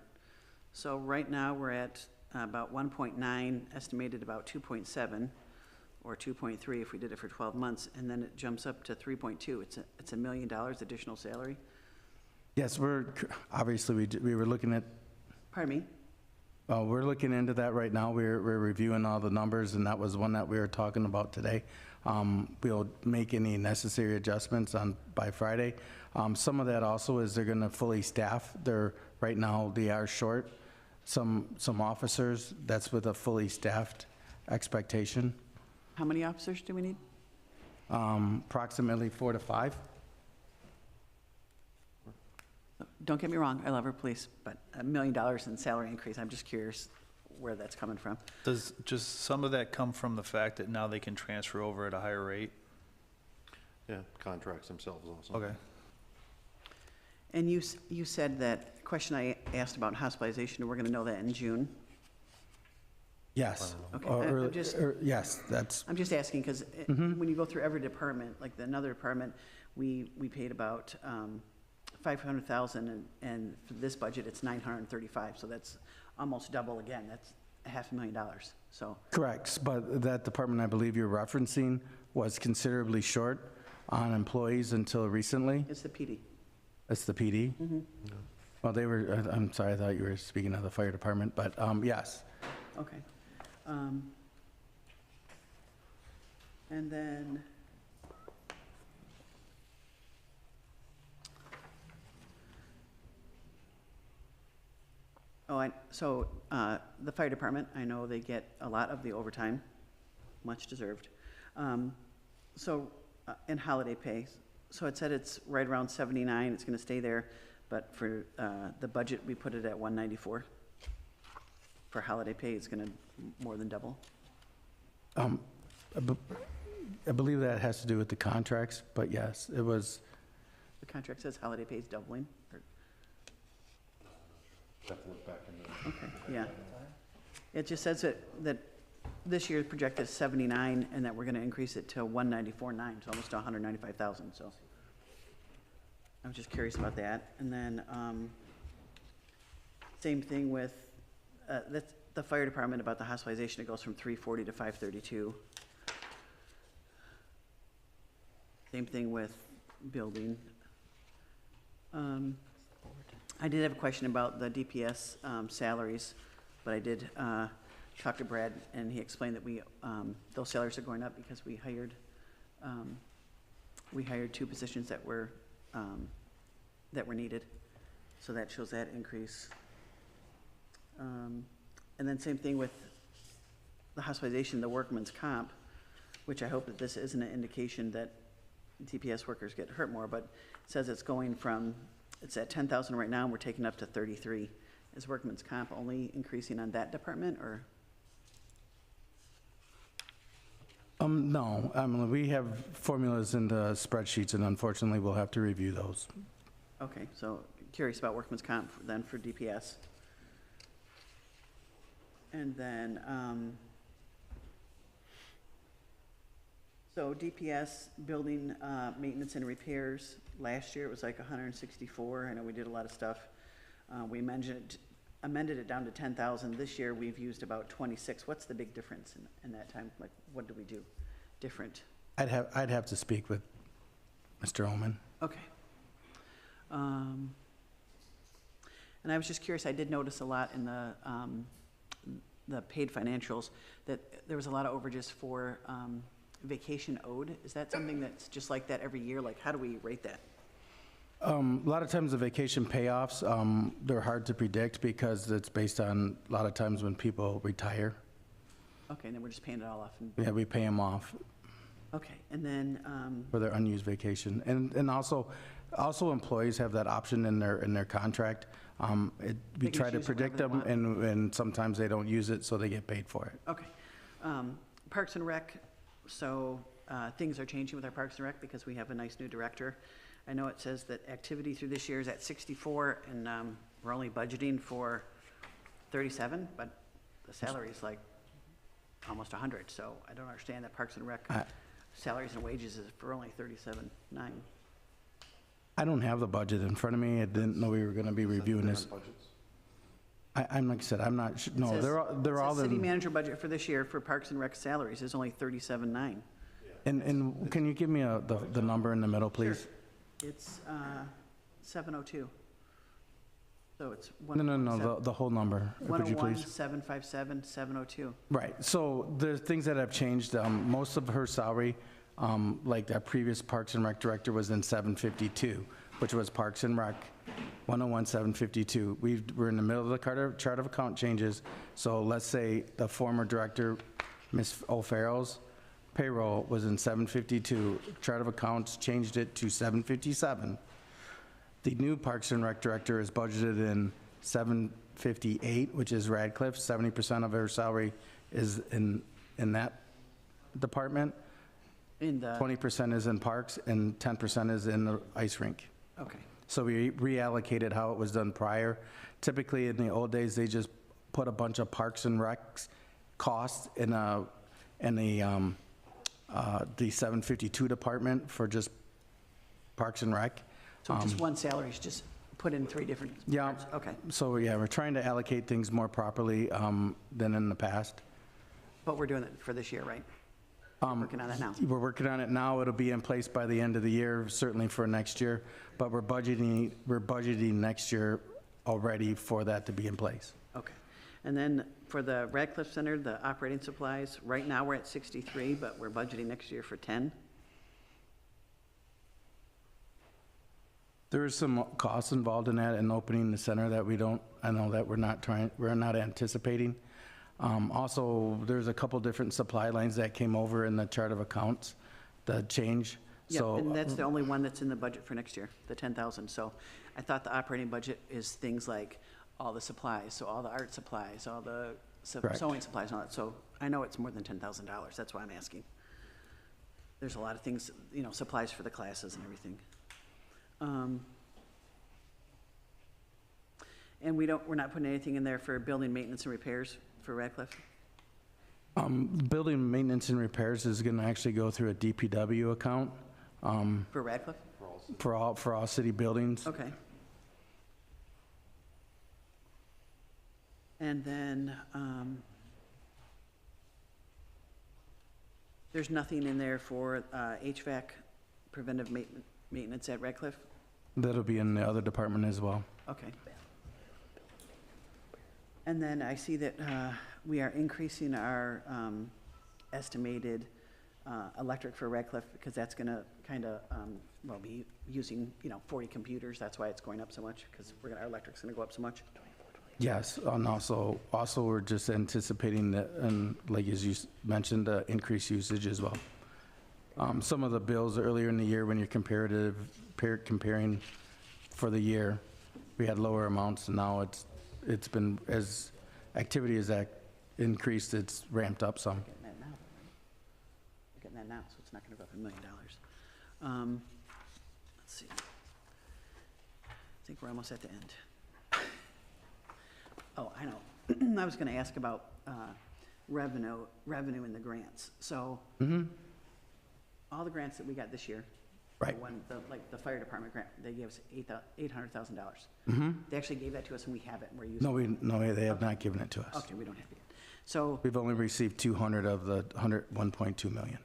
So right now, we're at about 1.9, estimated about 2.7, or 2.3 if we did it for 12 months, and then it jumps up to 3.2. It's $1 million additional salary? Yes, obviously, we were looking at, Pardon me? we're looking into that right now. We're reviewing all the numbers, and that was one that we were talking about today. We'll make any necessary adjustments by Friday. Some of that also is they're gonna fully staff. Right now, they are short some officers. That's with a fully staffed expectation. How many officers do we need? Approximately 4 to 5. Don't get me wrong, I love our police, but $1 million in salary increase, I'm just curious where that's coming from. Does just some of that come from the fact that now they can transfer over at a higher rate? Yeah, contracts themselves also. Okay. And you said that question I asked about hospitalization, we're going to know that in June? Yes. Okay, Yes, that's, I'm just asking, because when you go through every department, like another department, we paid about $500,000, and for this budget, it's $935, so that's almost double again. $500,000, so, Correct, but that department I believe you're referencing was considerably short on employees until recently. it's the PD. It's the PD? Well, they were, I'm sorry, I thought you were speaking of the fire department, but yes. Okay. And then, the fire department, I know they get a lot of the overtime, much deserved. And holiday pay, so it said it's right around 79, it's gonna stay there, but for the budget, we put it at 194. For holiday pay, it's gonna more than double. I believe that has to do with the contracts, but yes, it was, The contract says holiday pay is doubling, or, okay, yeah. It just says that this year projected 79, and that we're gonna increase it to 194.9, so almost 195,000, so. I was just curious about that, and then, same thing with, that's the fire department about the hospitalization, it goes from 340 to 532. Same thing with building. I did have a question about the DPS salaries, but I did talk to Brad, and he explained that those salaries are going up because we hired 2 positions that were needed, so that shows that increase. And then same thing with the hospitalization, the workman's comp, which I hope that this isn't an indication that DPS workers get hurt more, but it says it's at 10,000 right now, and we're taking up to 33. Is workman's comp only increasing on that department, or? no, we have formulas in the spreadsheets, and unfortunately, we'll have to review those. Okay, so curious about workman's comp then for DPS. And then, so DPS, building maintenance and repairs, last year it was like 164. I know we did a lot of stuff. We amended it down to 10,000. This year we've used about 26. What's the big difference in that time? Like, what do we do different? I'd have to speak with Mr. Omen. Okay. And I was just curious, I did notice a lot in the paid financials that there was a lot of overages for vacation owed. Is that something that's just like that every year? Like, how do we rate that? A lot of times the vacation payoffs, they're hard to predict because it's based on a lot of times when people retire. Okay, and then we're just paying it all off. Yeah, we pay them off Okay, and then, for their unused vacation. And also employees have that option in their contract. We They can try to choose predict whatever they them, and sometimes they don't use it, so they get paid for it. okay. Parks and Rec, so things are changing with our Parks and Rec because we have a nice new director. I know it says that activity through this year is at 64, and we're only budgeting for 37, but the salary is like almost 100, so I don't understand that Parks and Rec salaries and wages is for only 37.9. I don't have the budget in front of me. I didn't know we were going to be reviewing this. I'm, like I said, I'm not, no, It they're says all city in. manager budget for this year for Parks and Rec salaries is only 37.9. And can you give me the number in the middle, please? It's 702. So it's No, the whole number, would you 101, please? 757, 702. Right, so there's things that have changed. Most of her salary, like that previous Parks and Rec director was in 752, which was Parks and Rec, 101, 752. We're in the middle of the chart of account changes, so let's say the former director, Ms. O'Farrell's payroll was in 752, chart of accounts changed it to 757. The new Parks and Rec director is budgeted in 758, which is Radcliffe. 70% of her salary is in that department. 20% is in parks, and 10% is in the ice rink. Okay, So we reallocated how it was done prior. Typically, in the old days, they just put a bunch of Parks and Recs costs in the 752 department for just Parks and Rec. so just one salary is just put in 3 different Yeah. parts? Okay, So, yeah, we're trying to allocate things more properly than in the past. but we're doing it for this year, right? Working on that now. We're working on it now. It'll be in place by the end of the year, certainly for next year. But we're budgeting next year already for that to be in place. Okay. And then for the Radcliffe Center, the operating supplies, right now we're at 63, but we're budgeting next year for 10. There is some costs involved in that and opening the center that we're not anticipating. Also, there's a couple different supply lines that came over in the chart of accounts, the change. Yeah, So, and that's the only one that's in the budget for next year, the 10,000. So I thought the operating budget is things like all the supplies, so all the art supplies, all the Correct. sewing supplies and all that. So I know it's more than $10,000. That's why I'm asking. There's a lot of things, you know, supplies for the classes and everything. And we're not putting anything in there for building maintenance and repairs for Radcliffe? building maintenance and repairs is going to actually go through a DPW account For Radcliffe? for all city buildings. Okay. And then, there's nothing in there for HVAC preventive maintenance at Radcliffe? That'll be in the other department as well. Okay. And then I see that we are increasing our estimated electric for Radcliffe because that's going to kind of, well, be using, 40 computers. That's why it's going up so much because our electric's going to go up so much. Yes, and also we're just anticipating that, and like as you mentioned, increased usage as well. Some of the bills earlier in the year, when you're comparing for the year, we had lower amounts, and now it's been, as activity has increased, it's ramped up some. Getting that now. We're getting that now, so it's not going to go up $1 million. Let's see. I think we're almost at the end. Oh, I know. I was going to ask about revenue in the grants. So all the grants that we got this year, Right. like the fire department grant, they gave us $800,000. They actually gave that to us and we have it and we're using it. No, they have not given it to us. Okay, we don't have it yet. So, We've only received 200 of the 1.2 million.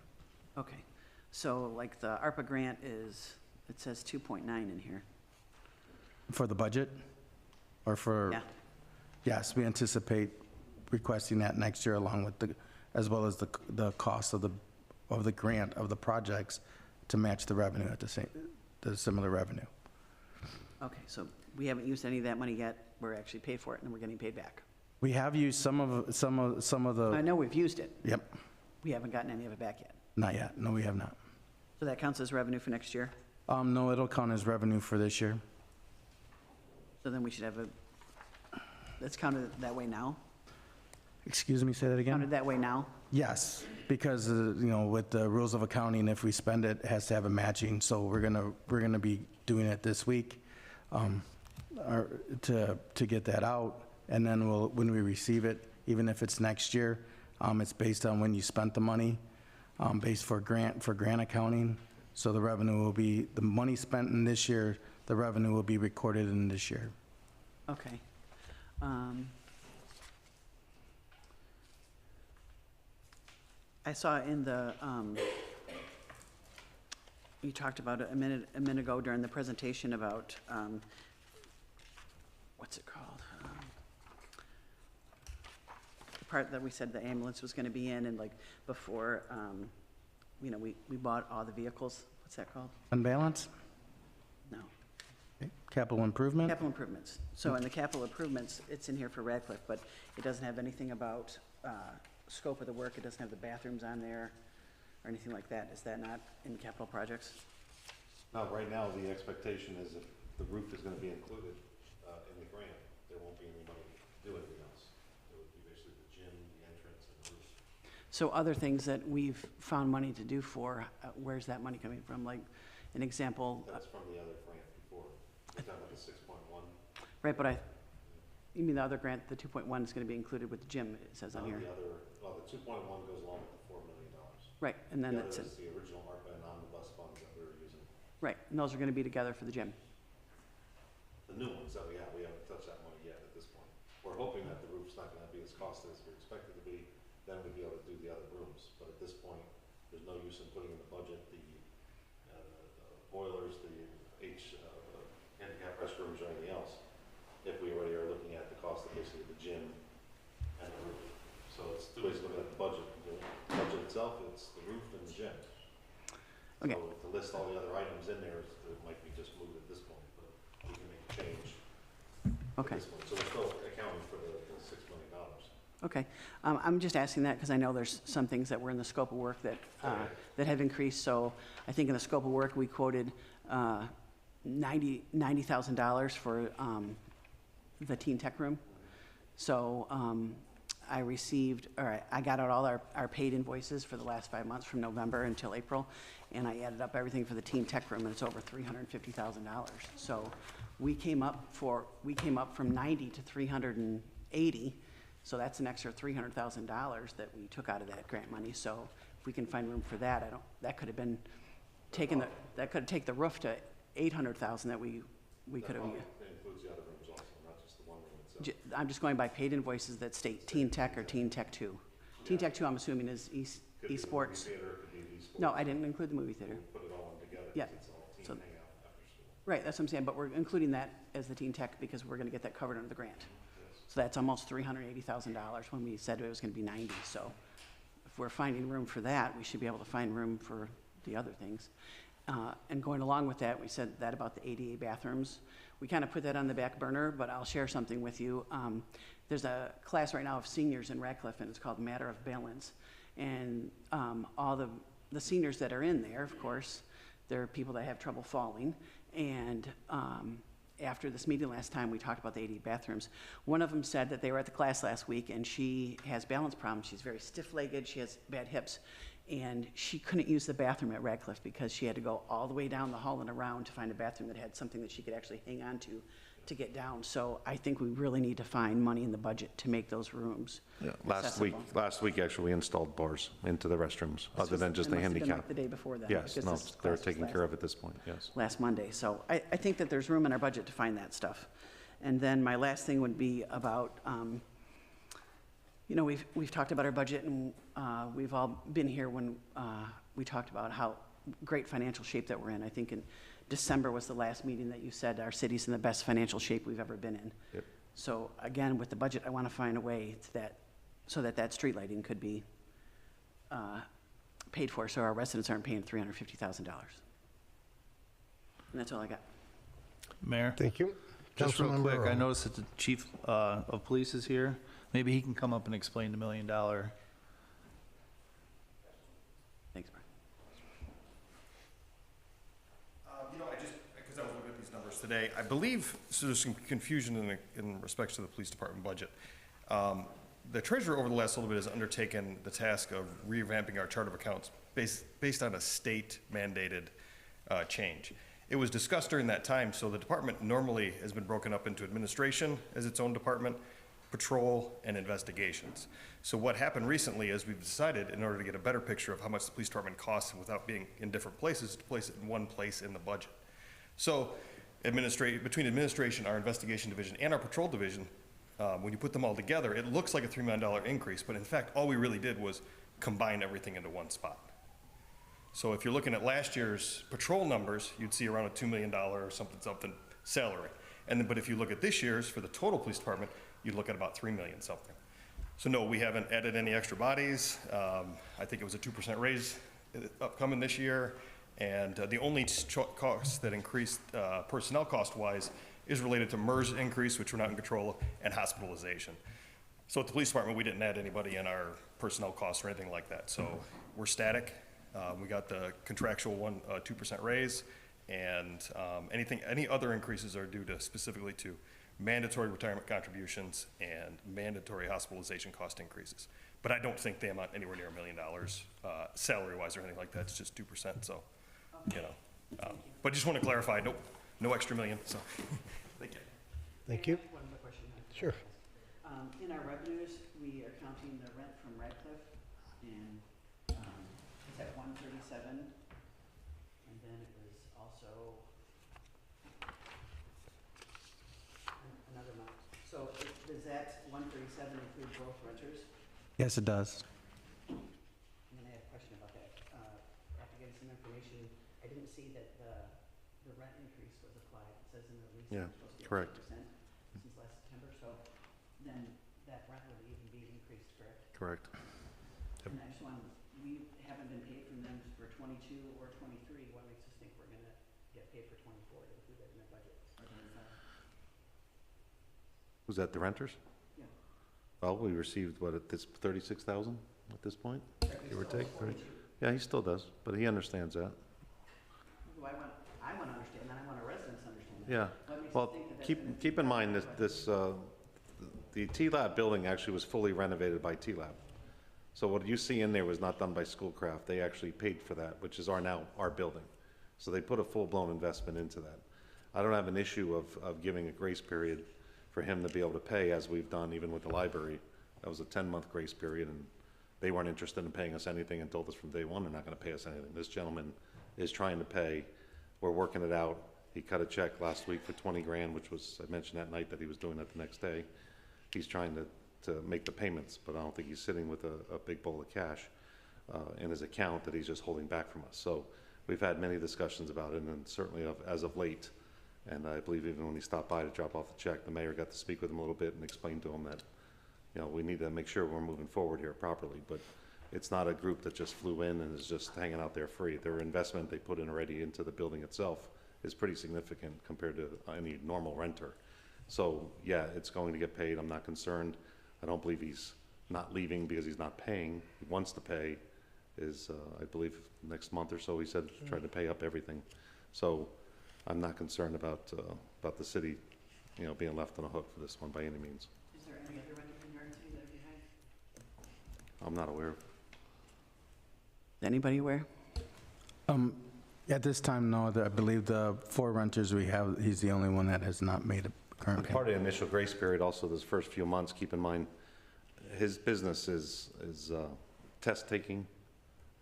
okay. So like the ARPA grant is, it says 2.9 in here. For the budget? Or for? Yeah. Yes, we anticipate requesting that next year along with as well as the cost of the grant of the projects to match the revenue at the similar revenue. Okay, so we haven't used any of that money yet. We're actually paid for it and we're getting paid back. We have used some of the. I know we've used it. Yep, We haven't gotten any of it back yet. not yet. No, we have not. So that counts as revenue for next year? No, it'll count as revenue for this year. So then we should have that's counted that way now? Excuse me, say that again? Counted that way now? Yes, because, with the rules of accounting, if we spend it, it has to have a matching, so we're gonna be doing it this week, to get that out, and then when we receive it, even if it's next year, it's based on when you spent the money, based for grant accounting, so the revenue will be, the money spent in this year, the revenue will be recorded in this year. Okay. I saw in the, you talked about it a minute ago during the presentation about, what's it called? The part that we said the ambulance was gonna be in and like before, we bought all the vehicles. What's that called? Unbalance? No. Capital improvement? Capital improvements. So in the capital improvements, it's in here for Radcliffe, but it doesn't have anything about scope of the work. It doesn't have the bathrooms on there or anything like that. Is that not in capital projects? Now, right now, the expectation is if the roof is gonna be included in the grant, there won't be any money to do anything else. It would be basically the gym, the entrance, and the roof. So other things that we've found money to do for, where's that money coming from? Like an example, That's from the other grant before. We're talking about the 6.1. right, but you mean the other grant, the 2.1 is going to be included with the gym, it says on here. The 2.1 goes along with the $4 million. Right, and then The it's, other is the original ARPA and omnibus funds that we were using. right, and those are going to be together for the gym. The the new ones that we haven't touched that money yet at this point. We're hoping that the roof's not gonna be as costly as we expect it to be, then we'd be able to do the other rooms. But at this point, there's no use in putting in the budget the boilers, the handicap restrooms or anything else, if we already are looking at the cost of basically the gym and the roof. So it's two ways of looking at the budget. The budget itself, it's the roof and the gym. Okay. So to list all the other items in there, it might be just moved at this point, but we can make a change at Okay. this point. So we're still accounting for the $6 million. Okay. I'm just asking that because I know there's some things that were in the scope of work that, that have increased. So I think in the scope of work, we quoted $90,000 for the teen tech room. So I received, or I got out all our paid invoices for the last 5 months from November until April, and I added up everything for the teen tech room, and it's over $350,000. So we came up from 90 to 380. So that's an extra $300,000 that we took out of that grant money. So if we can find room for that, that could have been taken, that could take the roof to $800,000 that we could have. It includes the other rooms also, not just the one room itself. I'm just going by paid invoices that state Teen Tech or Teen Tech 2. Teen Tech 2, I'm assuming, is Could be the esports. movie theater, it could be the esports. No, I didn't include the movie theater. We put it all in together, Yeah. 'cause it's all teen So- hangout after school. Right, that's what I'm saying, but we're including that as the Teen Tech because we're going to get that covered under the grant. So that's almost $380,000 when we said it was going to be 90. So if we're finding room for that, we should be able to find room for the other things. And going along with that, we said that about the ADA bathrooms. We kind of put that on the back burner, but I'll share something with you. There's a class right now of seniors in Radcliffe, and it's called Matter of Balance. And all the seniors that are in there, of course, they're people that have trouble falling. And after this meeting last time, we talked about the ADA bathrooms. One of them said that they were at the class last week, and she has balance problems. She's very stiff-legged. She has bad hips. And she couldn't use the bathroom at Radcliffe because she had to go all the way down the hall and around to find a bathroom that had something that she could actually hang on to get down. So I think we really need to find money in the budget to make those rooms accessible. Last week, actually, we installed bars into the restrooms, other than just the It must have been handicap. like the day before that. Yes, because no, this they're class was taking care of it at this point, yes. last Monday. So I think that there's room in our budget to find that stuff. And then my last thing would be about, you know, we've talked about our budget, and we've all been here when we talked about how great financial shape that we're in. I think in December was the last meeting that you said our city's in the best financial shape we've ever been in. Yep. So again, with the budget, I want to find a way so that street lighting could be paid for, so our residents aren't paying $350,000. And that's all I got. Mayor? Thank you. Just real Councilmember quick, I Earl. noticed that the chief of police is here. Maybe he can come up and explain the $1 million. Thanks, Brian. You know, because I was looking at these numbers today, I believe, so there's some confusion in respects to the police department budget. The treasurer over the last little bit has undertaken the task of revamping our chart of accounts based on a state mandated change. It was discussed during that time, so the department normally has been broken up into administration as its own department, patrol, and investigations. So what happened recently is we've decided, in order to get a better picture of how much the police department costs and without being in different places, to place it in one place in the budget. So between administration, our investigation division, and our patrol division, when you put them all together, it looks like a $3 million increase, but in fact, all we really did was combine everything into one spot. So if you're looking at last year's patrol numbers, you'd see around a $2 million or something salary. But if you look at this year's for the total police department, you'd look at about $3 million something. So no, we haven't added any extra bodies. I think it was a 2% raise upcoming this year. And the only cost that increased personnel cost-wise is related to MERS increase, which we're not in control of, and hospitalization. So at the police department, we didn't add anybody in our personnel costs or anything like that. So we're static. We got the contractual 2% raise, and any other increases are due to specifically to mandatory retirement contributions and mandatory hospitalization cost increases. But I don't think they amount anywhere near $1 million salary-wise or anything like that. It's just 2%. So, you know, but just want to clarify, no extra million. So, thank you. Thank you. One more question. Sure. In our revenues, we are counting the rent from Radcliffe, and it's at 137. And then it was also Does that 137 include both renters? Yes, it does. And then I have a question about that. After getting some information, I didn't see that the rent increase was applied. It says in the lease Yeah, it's supposed to be correct. 8% since last September, so then that rent would even be increased, correct? Correct. And I just wanted, we haven't been paid from them for 22 or 23. What makes us think we're gonna get paid for 24 to include that in our budget? Or 25? Was that the renters? Yeah. Well, we received, what, it's 36,000 at this point, give or take? Yeah, he still does, but he understands that. Well, I want to understand that. I want our residents to understand that. Yeah, What makes us well, think that that's gonna keep in mind the T-Lab building actually was fully renovated by T-Lab. So what you see in there was not done by Schoolcraft. They actually paid for that, which is now our building. So they put a full-blown investment into that. I don't have an issue of giving a grace period for him to be able to pay, as we've done even with the library. That was a 10-month grace period, and they weren't interested in paying us anything and told us from day one they're not gonna pay us anything. This gentleman is trying to pay. We're working it out. He cut a check last week for 20 grand, which was, I mentioned that night that he was doing that the next day. He's trying to make the payments, but I don't think he's sitting with a big bowl of cash in his account that he's just holding back from us. So we've had many discussions about it, and certainly as of late, and I believe even when he stopped by to drop off the check, the mayor got to speak with him a little bit and explain to him that, you know, we need to make sure we're moving forward here properly. But it's not a group that just flew in and is just hanging out there free. Their investment they put in already into the building itself is pretty significant compared to any normal renter. So yeah, it's going to get paid. I'm not concerned. I don't believe he's not leaving because he's not paying. He wants to pay. I believe next month or so, he said, trying to pay up everything. So I'm not concerned about the city, you know, being left on the hook for this one by any means. Is there any other renters in Garden City that are behind? I'm not aware of. Is anybody aware? At this time, no, I believe the 4 renters we have, he's the only one that has not made a current payment. Part of the initial grace period, also those first few months, keep in mind, his business is test taking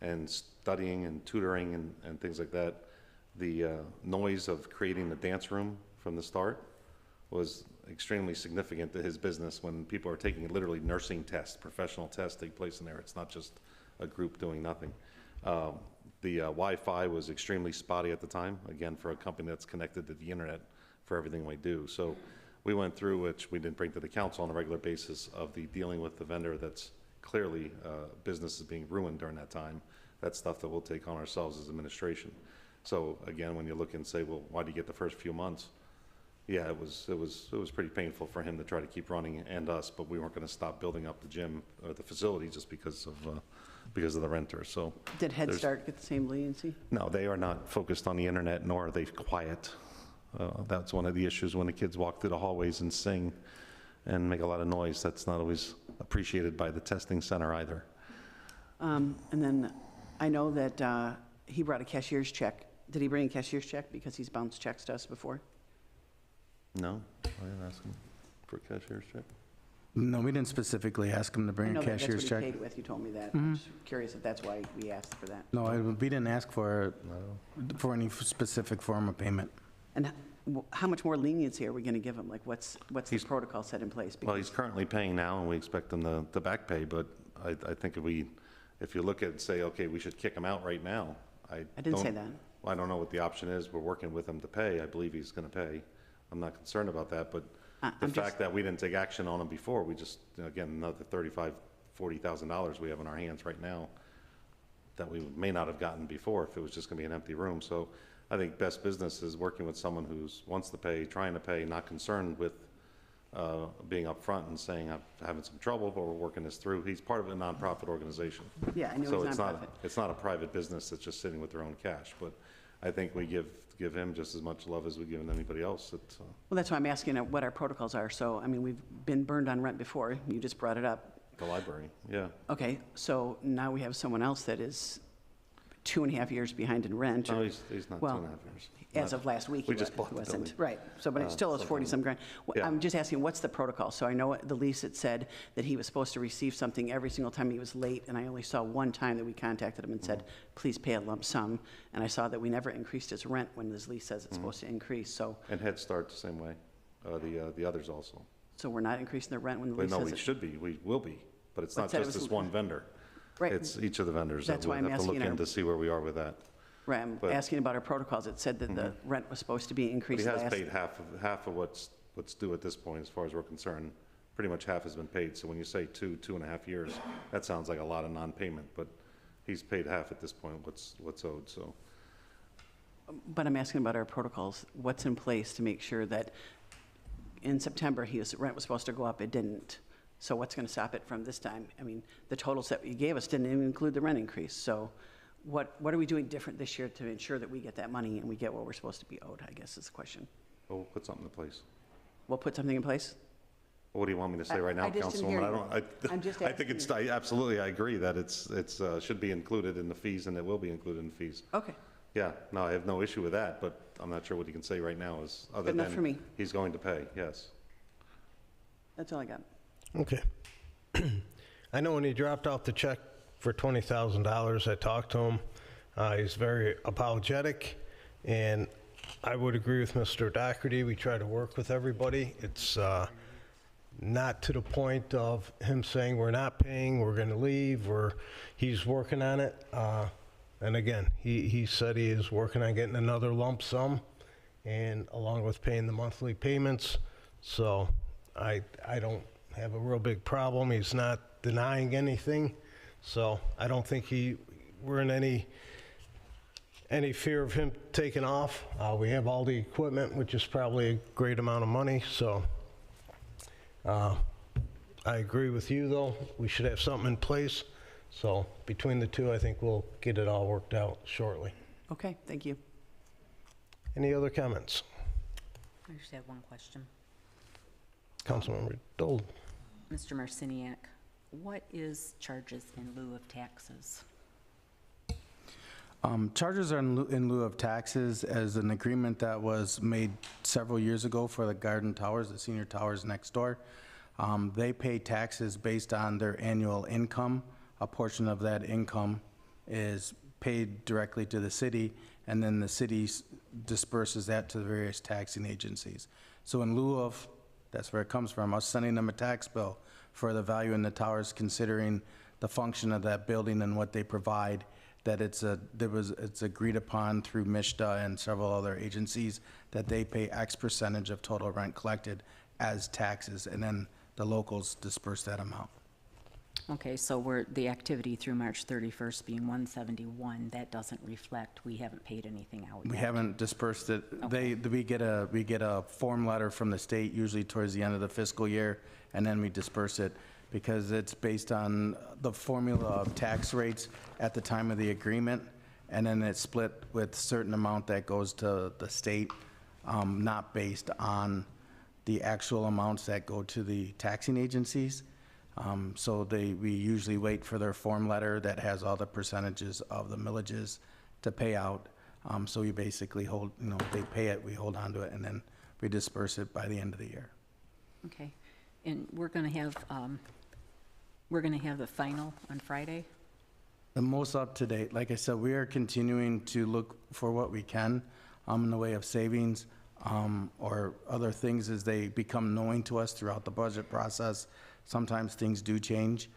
and studying and tutoring and things like that. The noise of creating the dance room from the start was extremely significant to his business when people are taking literally nursing tests, professional tests take place in there. It's not just a group doing nothing. The Wi-Fi was extremely spotty at the time, again, for a company that's connected to the internet for everything we do. So we went through, which we didn't bring to the council on a regular basis, of the dealing with the vendor that's clearly business is being ruined during that time. That's stuff that we'll take on ourselves as administration. So again, when you look and say, well, why do you get the first few months? Yeah, it was pretty painful for him to try to keep running and us, but we weren't going to stop building up the gym or the facility just because of the renter. So Did Head there's- Start get the same leniency? No, they are not focused on the internet, nor are they quiet. That's one of the issues when the kids walk through the hallways and sing and make a lot of noise. That's not always appreciated by the testing center either. And then I know that he brought a cashier's check. Did he bring a cashier's check because he's bounced checks to us before? No, I didn't ask him for a cashier's check. No, we didn't specifically ask him to I bring know a that that's cashier's what check. he paid with. You told me that. I'm just curious if that's why we asked for that. No, we didn't ask for any specific form of payment. And how much more leniency are we going to give him? Like, what's the protocol set in place? Well, he's currently paying now, and we expect him to back pay, but I think if you look at it and say, okay, we should kick him out right now, I didn't say that. Well, I don't know what the option is. We're working with him to pay. I believe he's going to pay. I'm not concerned about that, but the I'm fact that we didn't take action on him before, we just, again, another $35,000, $40,000 we have in our hands right now that we may not have gotten before if it was just going to be an empty room. So I think best business is working with someone who wants to pay, trying to pay, not concerned with being upfront and saying, I'm having some trouble, but we're working this through. He's part of a nonprofit organization. Yeah, I know So he's nonprofit. it's not a private business that's just sitting with their own cash, but I think we give him just as much love as we give anybody else. Well, that's why I'm asking what our protocols are. So, I mean, we've been burned on rent before. You just brought it up. The library, yeah. Okay, so now we have someone else that is 2.5 years behind in rent. No, he's not Well, 2.5 years. As of last week, We he just bought the wasn't. building. Right, so, but it still is 40-some grand. Yeah. I'm just asking, what's the protocol? So I know the lease, it said that he was supposed to receive something every single time he was late, and I only saw one time that we contacted him and said, please pay a lump sum. And I saw that we never increased his rent when his lease says it's supposed to increase, so. And Head Start the same way, the others also. So we're not increasing the rent when the Wait, lease no, says we it? should be, we will be, but it's But not said it just was- this one vendor. Right. It's each of the vendors that That's we'll why I'm have to look asking in to see where we are with that. Right, I'm but- asking about our protocols. It said that the rent was supposed to be But he increased has last. paid half of what's due at this point, as far as we're concerned. Pretty much half has been paid, so when you say 2.5 years, that sounds like a lot of non-payment, but he's paid half at this point, what's owed, so. But I'm asking about our protocols. What's in place to make sure that in September, rent was supposed to go up, it didn't. So what's going to stop it from this time? I mean, the totals that you gave us didn't even include the rent increase. So what are we doing different this year to ensure that we get that money and we get what we're supposed to be owed, I guess is the question. We'll put something in place. We'll put something in place? What do you want me to say right now, I just didn't hear Councilwoman? you. I'm just I think asking absolutely, I agree that it's should be included in the fees, and it will be included in the fees. Okay, Yeah, no, I have no issue with that, but I'm not sure what he can say right now is, other Good enough for me. than he's going to pay, yes. that's all I got. Okay. I know when he dropped off the check for $20,000, I talked to him. He's very apologetic, and I would agree with Mr. Doherty. We try to work with everybody. It's not to the point of him saying we're not paying, we're going to leave, or he's working on it. And again, he said he is working on getting another lump sum, and along with paying the monthly payments. So I don't have a real big problem. He's not denying anything. So I don't think we're in any fear of him taking off. We have all the equipment, which is probably a great amount of money. So I agree with you, though. We should have something in place. So between the two, I think we'll get it all worked out shortly. Okay, thank you. Any other comments? I just have one question. Councilmember Dold. Mr. Marciniak, what is charges in lieu of taxes? Charges are in lieu of taxes as an agreement that was made several years ago for the Garden Towers, the senior towers next door. They pay taxes based on their annual income. A portion of that income is paid directly to the city, and then the city disperses that to the various taxing agencies. So in lieu of, that's where it comes from, us sending them a tax bill for the value in the towers, considering the function of that building and what they provide, that it's agreed upon through MISTA and several other agencies that they pay X percentage of total rent collected as taxes, and then the locals disperse that amount. Okay, so the activity through March 31st being 171, that doesn't reflect, we haven't paid anything out We yet. haven't dispersed it. Okay. We get a form letter from the state usually towards the end of the fiscal year, and then we disperse it because it's based on the formula of tax rates at the time of the agreement, and then it's split with certain amount that goes to the state, not based on the actual amounts that go to the taxing agencies. So we usually wait for their form letter that has all the percentages of the millages to pay out. So we basically hold, if they pay it, we hold on to it, and then we disperse it by the end of the year. Okay, and we're going to have the final on Friday? The most up-to-date, like I said, we are continuing to look for what we can in the way of savings or other things as they become knowing to us throughout the budget process. Sometimes things do change,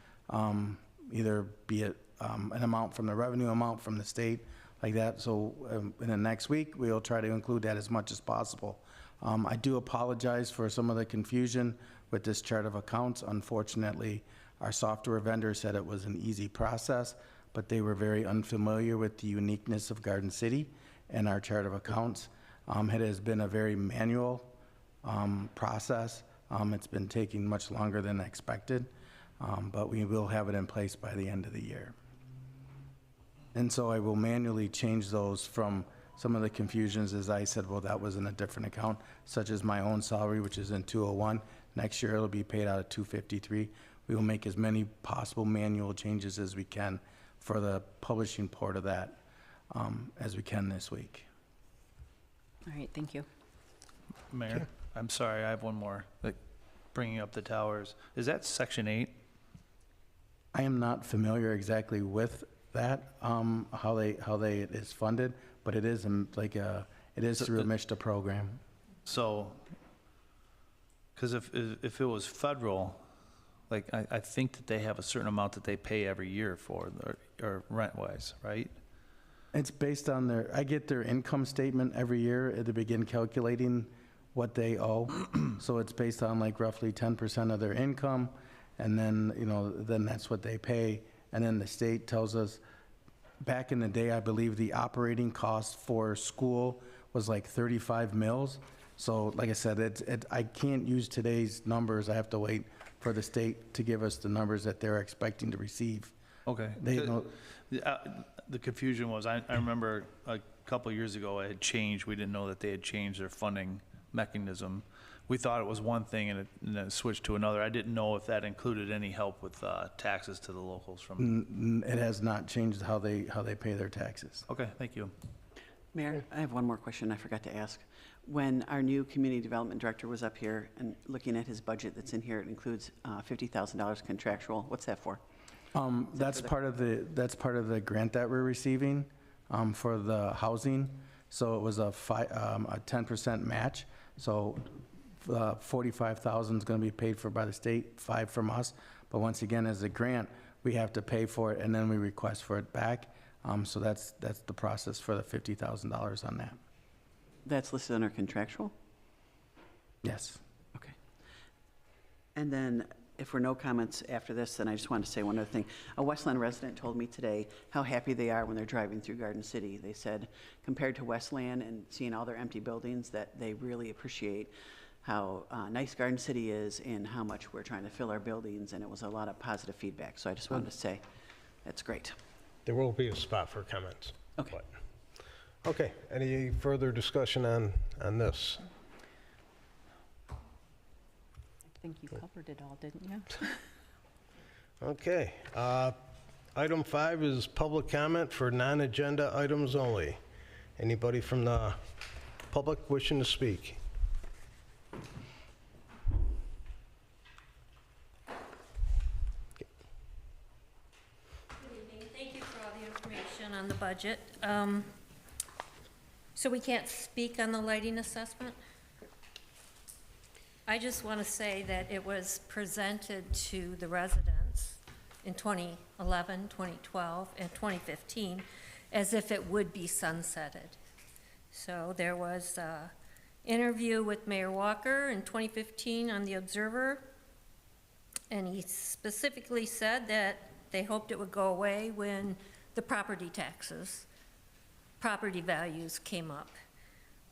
either be it an amount from the revenue amount from the state, like that. So in the next week, we'll try to include that as much as possible. I do apologize for some of the confusion with this chart of accounts. Unfortunately, our software vendor said it was an easy process, but they were very unfamiliar with the uniqueness of Garden City and our chart of accounts. It has been a very manual process. It's been taking much longer than expected, but we will have it in place by the end of the year. And so I will manually change those from some of the confusions, as I said, well, that was in a different account, such as my own salary, which is in 201. Next year, it'll be paid out of 253. We will make as many possible manual changes as we can for the publishing part of that as we can this week. All right, thank you. Mayor, I'm sorry, I have one more, bringing up the towers. Is that Section 8? I am not familiar exactly with that, how it is funded, but it is it is through a MISTA program. So Because if it was federal, like, I think that they have a certain amount that they pay every year for, or rent-wise, right? It's based on I get their income statement every year to begin calculating what they owe. So it's based on like roughly 10% of their income, and then, then that's what they pay. And then the state tells us, back in the day, I believe the operating cost for school was like 35 mils. So like I said, I can't use today's numbers. I have to wait for the state to give us the numbers that they're expecting to receive. Okay. The confusion was, I remember a couple of years ago, it had changed. We didn't know that they had changed their funding mechanism. We thought it was one thing and then it switched to another. I didn't know if that included any help with taxes to the locals from. It has not changed how they pay their taxes. Okay, thank you. Mayor, I have one more question I forgot to ask. When our new community development director was up here and looking at his budget that's in here, it includes $50,000 contractual. What's that for? That's part of the grant that we're receiving for the housing. So it was a 10% match. So 45,000 is going to be paid for by the state, 5 from us. But once again, as a grant, we have to pay for it and then we request for it back. So that's the process for the $50,000 on that. That's listed under contractual? Yes. Okay. And then, if there are no comments after this, then I just wanted to say one other thing. A Westland resident told me today how happy they are when they're driving through Garden City. They said, compared to Westland and seeing all their empty buildings, that they really appreciate how nice Garden City is and how much we're trying to fill our buildings, and it was a lot of positive feedback. So I just wanted to say, that's great. There will be a spot for comments. Okay. Okay, any further discussion on this? I think you covered it all, didn't you? Okay, item 5 is public comment for non-agenda items only. Anybody from the public wishing to speak? Good evening. Thank you for all the information on the budget. So we can't speak on the lighting assessment? I just want to say that it was presented to the residents in 2011, 2012, and 2015 as if it would be sunsetted. So there was an interview with Mayor Walker in 2015 on the Observer, and he specifically said that they hoped it would go away when the property values came up.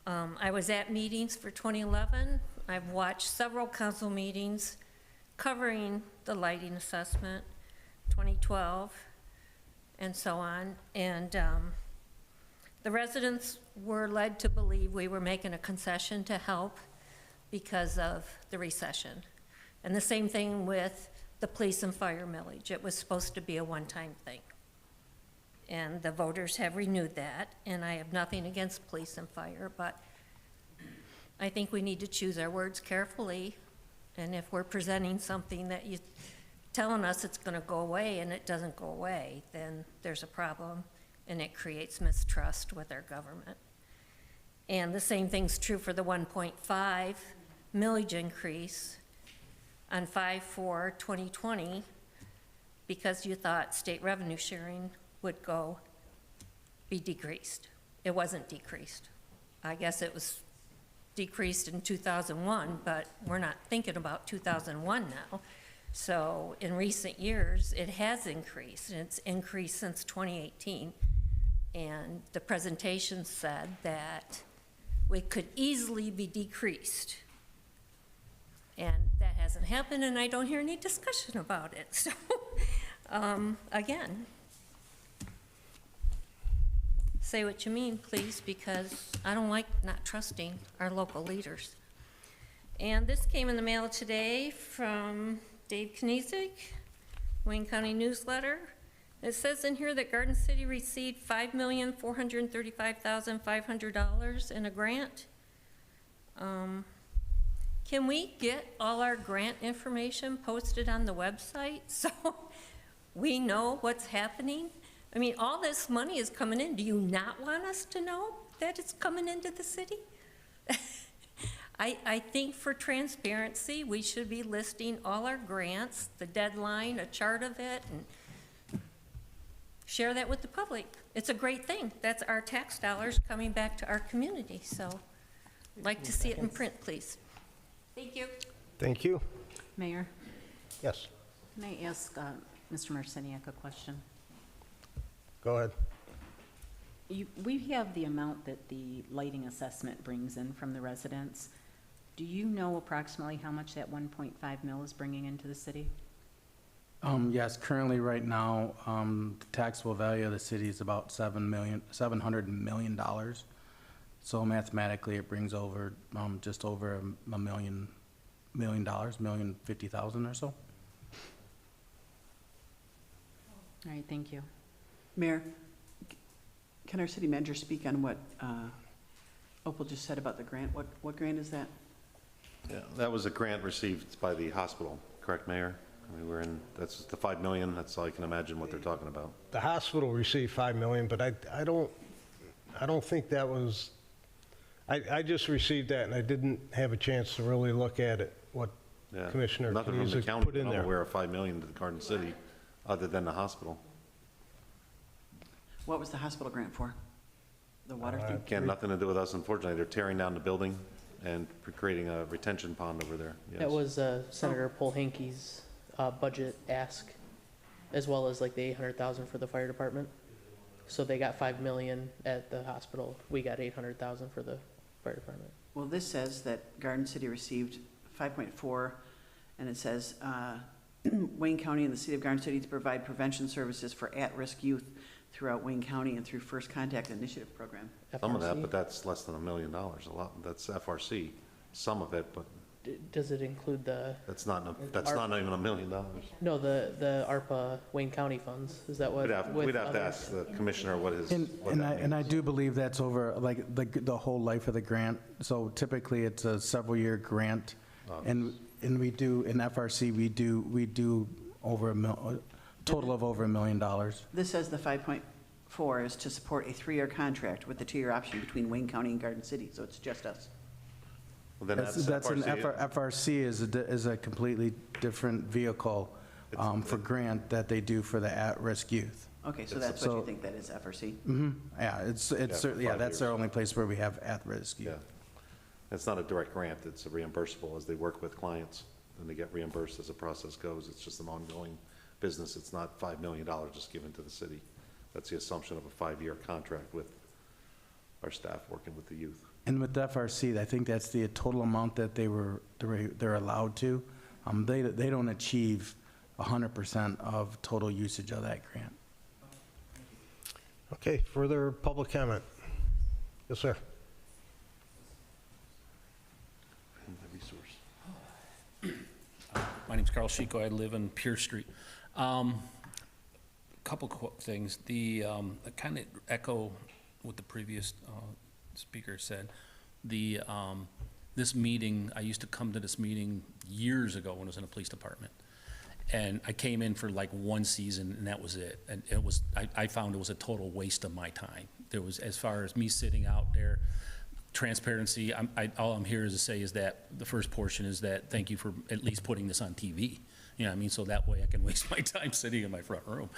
I was at meetings for 2011. I've watched several council meetings covering the lighting assessment, 2012, and so on. And the residents were led to believe we were making a concession to help because of the recession. And the same thing with the police and fire millage. It was supposed to be a one-time thing. And the voters have renewed that, and I have nothing against police and fire, but I think we need to choose our words carefully. And if we're presenting something that you're telling us it's going to go away and it doesn't go away, then there's a problem, and it creates mistrust with our government. And the same thing's true for the 1.5 millage increase on 5/4/2020, because you thought state revenue sharing would be decreased. It wasn't decreased. I guess it was decreased in 2001, but we're not thinking about 2001 now. So in recent years, it has increased, and it's increased since 2018. And the presentation said that we could easily be decreased. And that hasn't happened, and I don't hear any discussion about it. So, again, say what you mean, please, because I don't like not trusting our local leaders. And this came in the mail today from Dave Kniezek, Wayne County Newsletter. It says in here that Garden City received $5,435,500 in a grant. Can we get all our grant information posted on the website so we know what's happening? I mean, all this money is coming in. Do you not want us to know that it's coming into the city? I think for transparency, we should be listing all our grants, the deadline, a chart of it, and share that with the public. It's a great thing. That's our tax dollars coming back to our community, so I'd like to see it in print, please. Thank you. Thank you. Mayor, Yes, can I ask Mr. Marciniak a question? go ahead. We have the amount that the lighting assessment brings in from the residents. Do you know approximately how much that 1.5 mil is bringing into the city? Yes, currently, right now, the taxable value of the city is about $700 million. So mathematically, it brings over, just over $1 million, $1,050,000 or so. All right, thank you. Mayor, can our city manager speak on what Opal just said about the grant? What grant is that? Yeah, that was a grant received by the hospital, correct, Mayor? I mean, that's the 5 million, that's all I can imagine what they're talking about. The hospital received 5 million, but I don't think that was, I just received that and I didn't have a chance to really look at it, what Yeah. Commissioner Nothing from the Kniezek county, put in I'm there. aware of 5 million to the Garden City, other than the hospital. What was the hospital grant for? The water thing? Again, nothing to do with us, unfortunately. They're tearing down the building and creating a retention pond over there. Yes. That was Senator Polhinky's budget ask, as well as like the 800,000 for the fire department. So they got 5 million at the hospital. We got 800,000 for the fire department. Well, this says that Garden City received 5.4, and it says Wayne County and the City of Garden City to provide prevention services for at-risk youth throughout Wayne County and through First Contact Initiative Program. Some of that, FRC? but that's less than $1 million, a lot, that's FRC, some of it, but Does it include the, that's not even $1 million. no, the ARPA Wayne County funds? Is that what? We'd have to ask the commissioner what his, what And that I means. do believe that's over, like, the whole life of the grant. So typically, it's a several-year grant. And we do, in FRC, we do over a total of over $1 million. This says the 5.4 is to support a 3-year contract with the 2-year option between Wayne County and Garden City, so it's just us. Well, then That's an FRC. FRC is a completely different vehicle for grant that they do for the at-risk youth. Okay, so that's what you So- think that is, FRC? Yeah, it's for certainly, yeah, 5 that's years. our only place where we have at-risk youth. Yeah. It's not a direct grant, it's a reimbursable as they work with clients, and they get reimbursed as the process goes. It's just an ongoing business. It's not $5 million just given to the city. That's the assumption of a 5-year contract with our staff working with the youth. And with the FRC, I think that's the total amount that they're allowed to. They don't achieve 100% of total usage of that grant. Okay, further public comment? Yes, sir. My name's Carl Chico. I live in Pierce Street. Couple things. I kind of echo what the previous speaker said. This meeting, I used to come to this meeting years ago when I was in the police department. And I came in for like one season and that was it. And I found it was a total waste of my time. There was, as far as me sitting out there, transparency, all I'm here to say is that the first portion is that thank you for at least putting this on TV. You know what I mean? So that way I can waste my time sitting in my front room.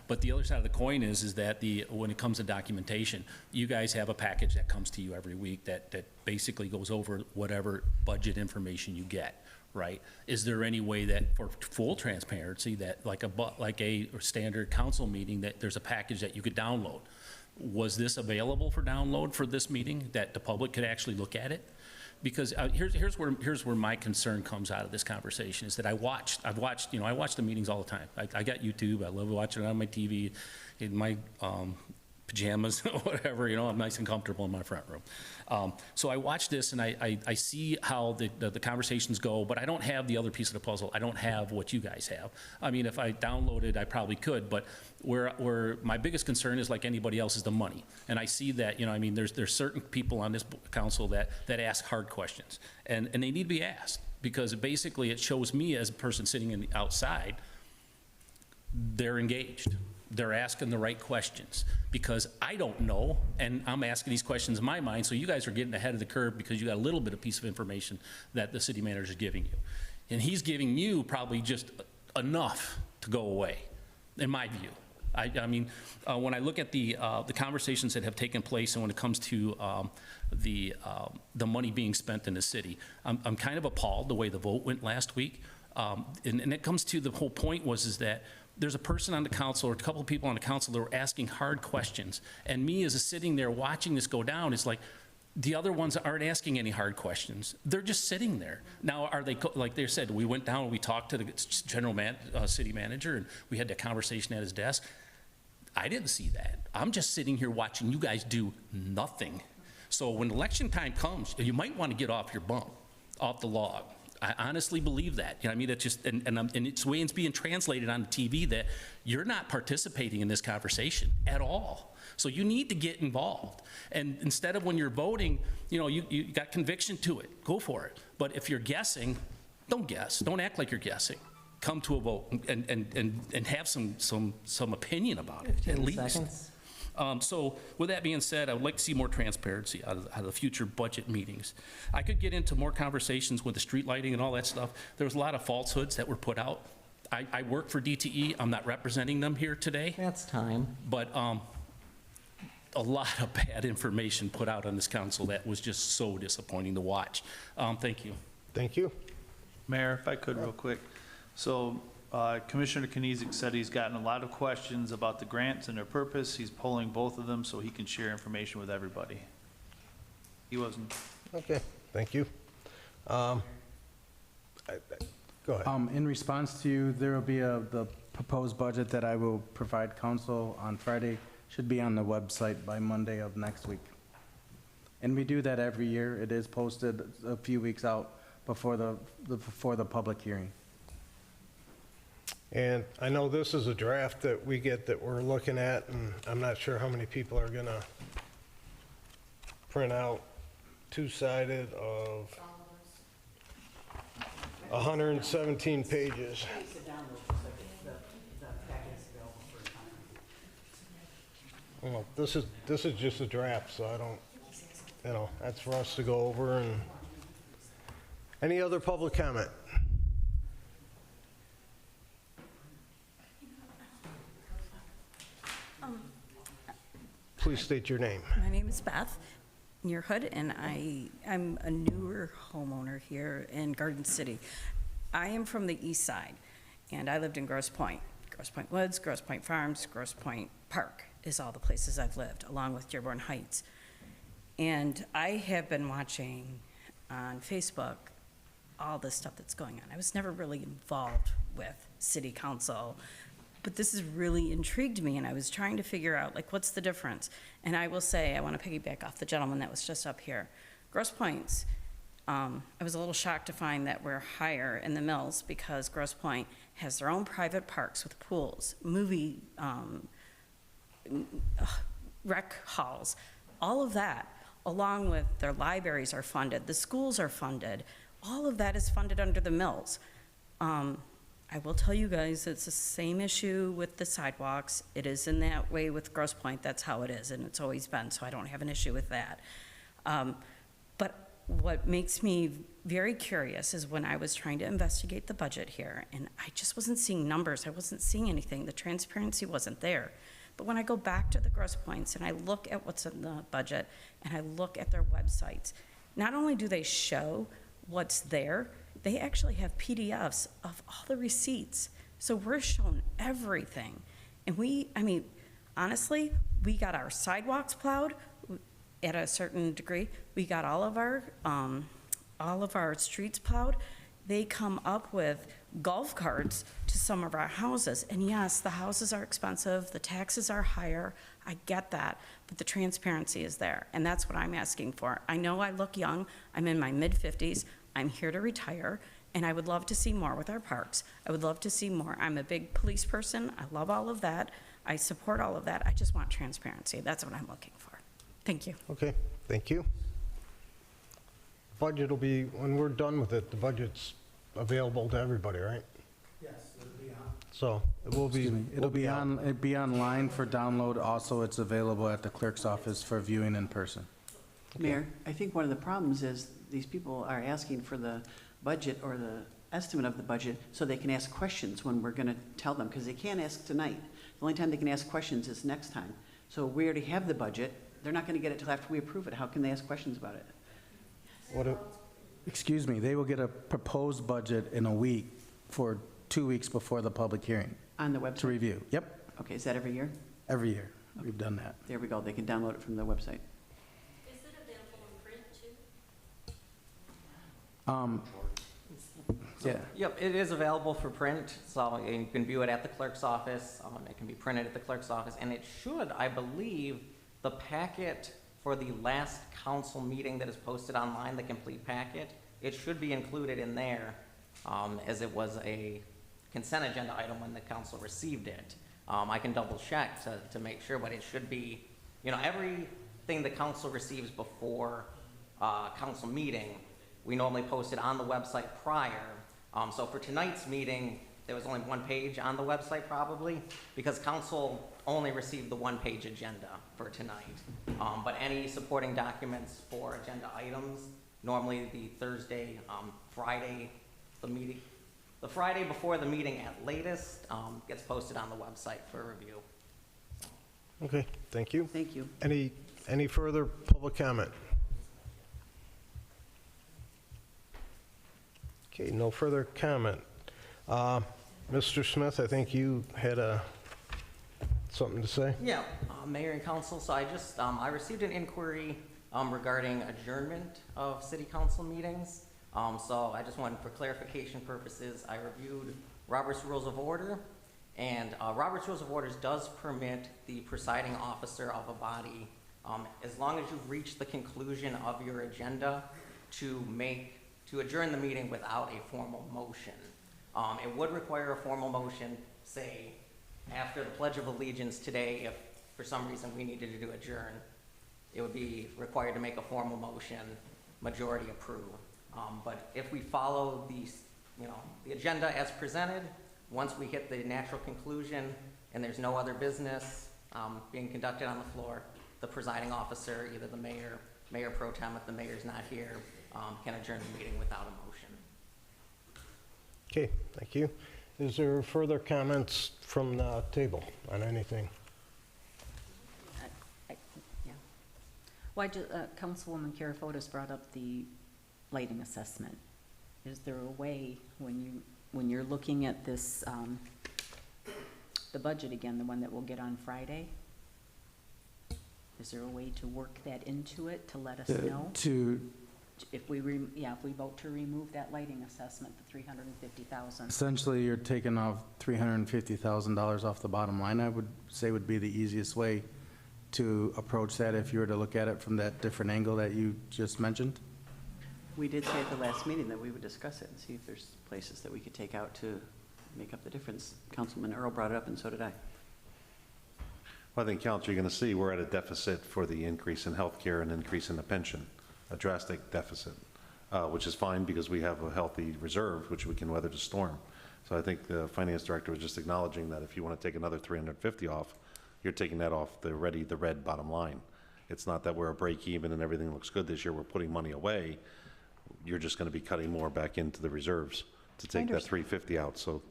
But the other side of the coin is that when it comes to documentation, you guys have a package that comes to you every week that basically goes over whatever budget information you get, right? Is there any way that, for full transparency, that like a standard council meeting, that there's a package that you could download? Was this available for download for this meeting, that the public could actually look at it? Because here's where my concern comes out of this conversation, is that I watch the meetings all the time. I got YouTube. I love watching it on my TV, in my pajamas, whatever. I'm nice and comfortable in my front room. So I watch this and I see how the conversations go, but I don't have the other piece of the puzzle. I don't have what you guys have. I mean, if I downloaded, I probably could, but where my biggest concern is, like anybody else, is the money. And I see that, there's certain people on this council that ask hard questions, and they need to be asked, because basically it shows me as a person sitting outside, they're engaged. they're asking the right questions, because I don't know, and I'm asking these questions in my mind, so you guys are getting ahead of the curve because you got a little bit of piece of information that the city manager is giving you. And he's giving you probably just enough to go away, in my view. I mean, when I look at the conversations that have taken place, and when it comes to the money being spent in the city, I'm kind of appalled the way the vote went last week. And it comes to the whole point is that there's a person on the council, or a couple of people on the council that were asking hard questions. And me as a sitting there watching this go down, it's like, the other ones aren't asking any hard questions. They're just sitting there. Now, are they, like they said, we went down and we talked to the city manager, and we had that conversation at his desk. I didn't see that. I'm just sitting here watching you guys do nothing. So when election time comes, you might want to get off your bump, off the log. I honestly believe that. You know, I mean, it's just, and it's the way it's being translated on the TV that you're not participating in this conversation at all. So you need to get involved. And instead of when you're voting, you know, you got conviction to it, go for it. But if you're guessing, don't guess. Don't act like you're guessing. Come to a vote and have some opinion about it, at least. So with that being said, I would like to see more transparency out of the future budget meetings. I could get into more conversations with the street lighting and all that stuff. There was a lot of falsehoods that were put out. I work for DTE. I'm not representing them here today. That's time. But a lot of bad information put out on this council that was just so disappointing to watch. Thank you. Thank you. Mayor, if I could real quick. So Commissioner Kniezek said he's gotten a lot of questions about the grants and their purpose. He's polling both of them so he can share information with everybody. He wasn't. Okay, thank you. Go ahead. In response to you, there will be the proposed budget that I will provide council on Friday, should be on the website by Monday of next week. And we do that every year. It is posted a few weeks out before the public hearing. And I know this is a draft that we get that we're looking at, and I'm not sure how many people are gonna print out two-sided of 117 pages. Well, this is just a draft, so I don't, you know, that's for us to go over. And any other public comment? Please state your name. My name is Beth Nearhood, and I'm a newer homeowner here in Garden City. I am from the east side, and I lived in Grosse Pointe Woods, Grosse Pointe Farms, Grosse Pointe Park is all the places I've lived, along with Dearborn Heights. And I have been watching on Facebook all this stuff that's going on. I was never really involved with city council, but this has really intrigued me, and I was trying to figure out, like, what's the difference? And I will say, I want to piggyback off the gentleman that was just up here. Grosse Pointe's, I was a little shocked to find that we're higher in the mills because Grosse Pointe has their own private parks with pools, movie, rec halls, all of that, along with their libraries are funded, the schools are funded, all of that is funded under the mills. I will tell you guys, it's the same issue with the sidewalks. It is in that way with Grosse Pointe. That's how it is, and it's always been, so I don't have an issue with that. But what makes me very curious is when I was trying to investigate the budget here, and I just wasn't seeing numbers. I wasn't seeing anything. The transparency wasn't there. But when I go back to the Grosse Pointes and I look at what's in the budget and I look at their websites, not only do they show what's there, they actually have PDFs of all the receipts. So we're shown everything. And honestly, we got our sidewalks plowed at a certain degree. We got all of our streets plowed. They come up with golf carts to some of our houses. And yes, the houses are expensive, the taxes are higher, I get that, but the transparency is there, and that's what I'm asking for. I know I look young, I'm in my mid-50s, I'm here to retire, and I would love to see more with our parks. I would love to see more. I'm a big police person, I love all of that, I support all of that, I just want transparency, that's what I'm looking for. Thank you. Okay, thank you. Budget will be, when we're done with it, the budget's available to everybody, right? Yes, it'll be on. So it will be. It'll be online for download. Also, it's available at the clerk's office for viewing in person. Mayor, I think one of the problems is these people are asking for the budget or the estimate of the budget so they can ask questions when we're going to tell them, because they can't ask tonight. The only time they can ask questions is next time. So we already have the budget. They're not going to get it till after we approve it. How can they ask questions about it? Excuse me, they will get a proposed budget in a week for 2 weeks before the public hearing On the website? to review. Yep, Okay, is that every year? every year. We've done that. There we go. They can download it from the website. Is it available in print too? Yeah. Yep, it is available for print, so you can view it at the clerk's office. It can be printed at the clerk's office, and it should, I believe, the packet for the last council meeting that is posted online, the complete packet, it should be included in there, as it was a consent agenda item when the council received it. I can double check to make sure, but it should be, everything the council receives before council meeting, we normally post it on the website prior. So for tonight's meeting, there was only one page on the website probably, because council only received the one-page agenda for tonight. But any supporting documents for agenda items, normally the Thursday, Friday, the Friday before the meeting at latest, gets posted on the website for review. Okay, thank you. Thank you. Any further public comment? Okay, no further comment. Mr. Smith, I think you had something to say? Yeah, Mayor and Council, so I received an inquiry regarding adjournment of city council meetings. So I just wanted, for clarification purposes, I reviewed Robert's Rules of Order, and Robert's Rules of Orders does permit the presiding officer of a body, as long as you've reached the conclusion of your agenda, to adjourn the meeting without a formal motion. It would require a formal motion, say, after the Pledge of Allegiance today, if for some reason we needed to adjourn, it would be required to make a formal motion, majority approve. But if we follow the agenda as presented, once we hit the natural conclusion and there's no other business being conducted on the floor, the presiding officer, either the mayor, Mayor Pro Tem, if the mayor's not here, can adjourn the meeting without a motion. Okay, thank you. Is there further comments from the table on anything? Yeah. Well, Councilwoman Karafotis brought up the lighting assessment. Is there a way, when you're looking at this, the budget again, the one that we'll get on Friday, is there a way to work that into it to let us know? If we vote to remove that lighting assessment, the $350,000. Essentially, you're taking off $350,000 off the bottom line, I would say would be the easiest way to approach that if you were to look at it from that different angle that you just mentioned. We did say at the last meeting that we would discuss it and see if there's places that we could take out to make up the difference. Councilman Earl brought it up, and so did I. Well, I think, Council, you're going to see we're at a deficit for the increase in healthcare and increase in the pension, a drastic deficit, which is fine because we have a healthy reserve, which we can weather the storm. So I think the finance director was just acknowledging that if you want to take another 350 off, you're taking that off the red bottom line. It's not that we're a break even and everything looks good this year, we're putting money away. You're just going to be cutting more back into the reserves to take that 350 out. So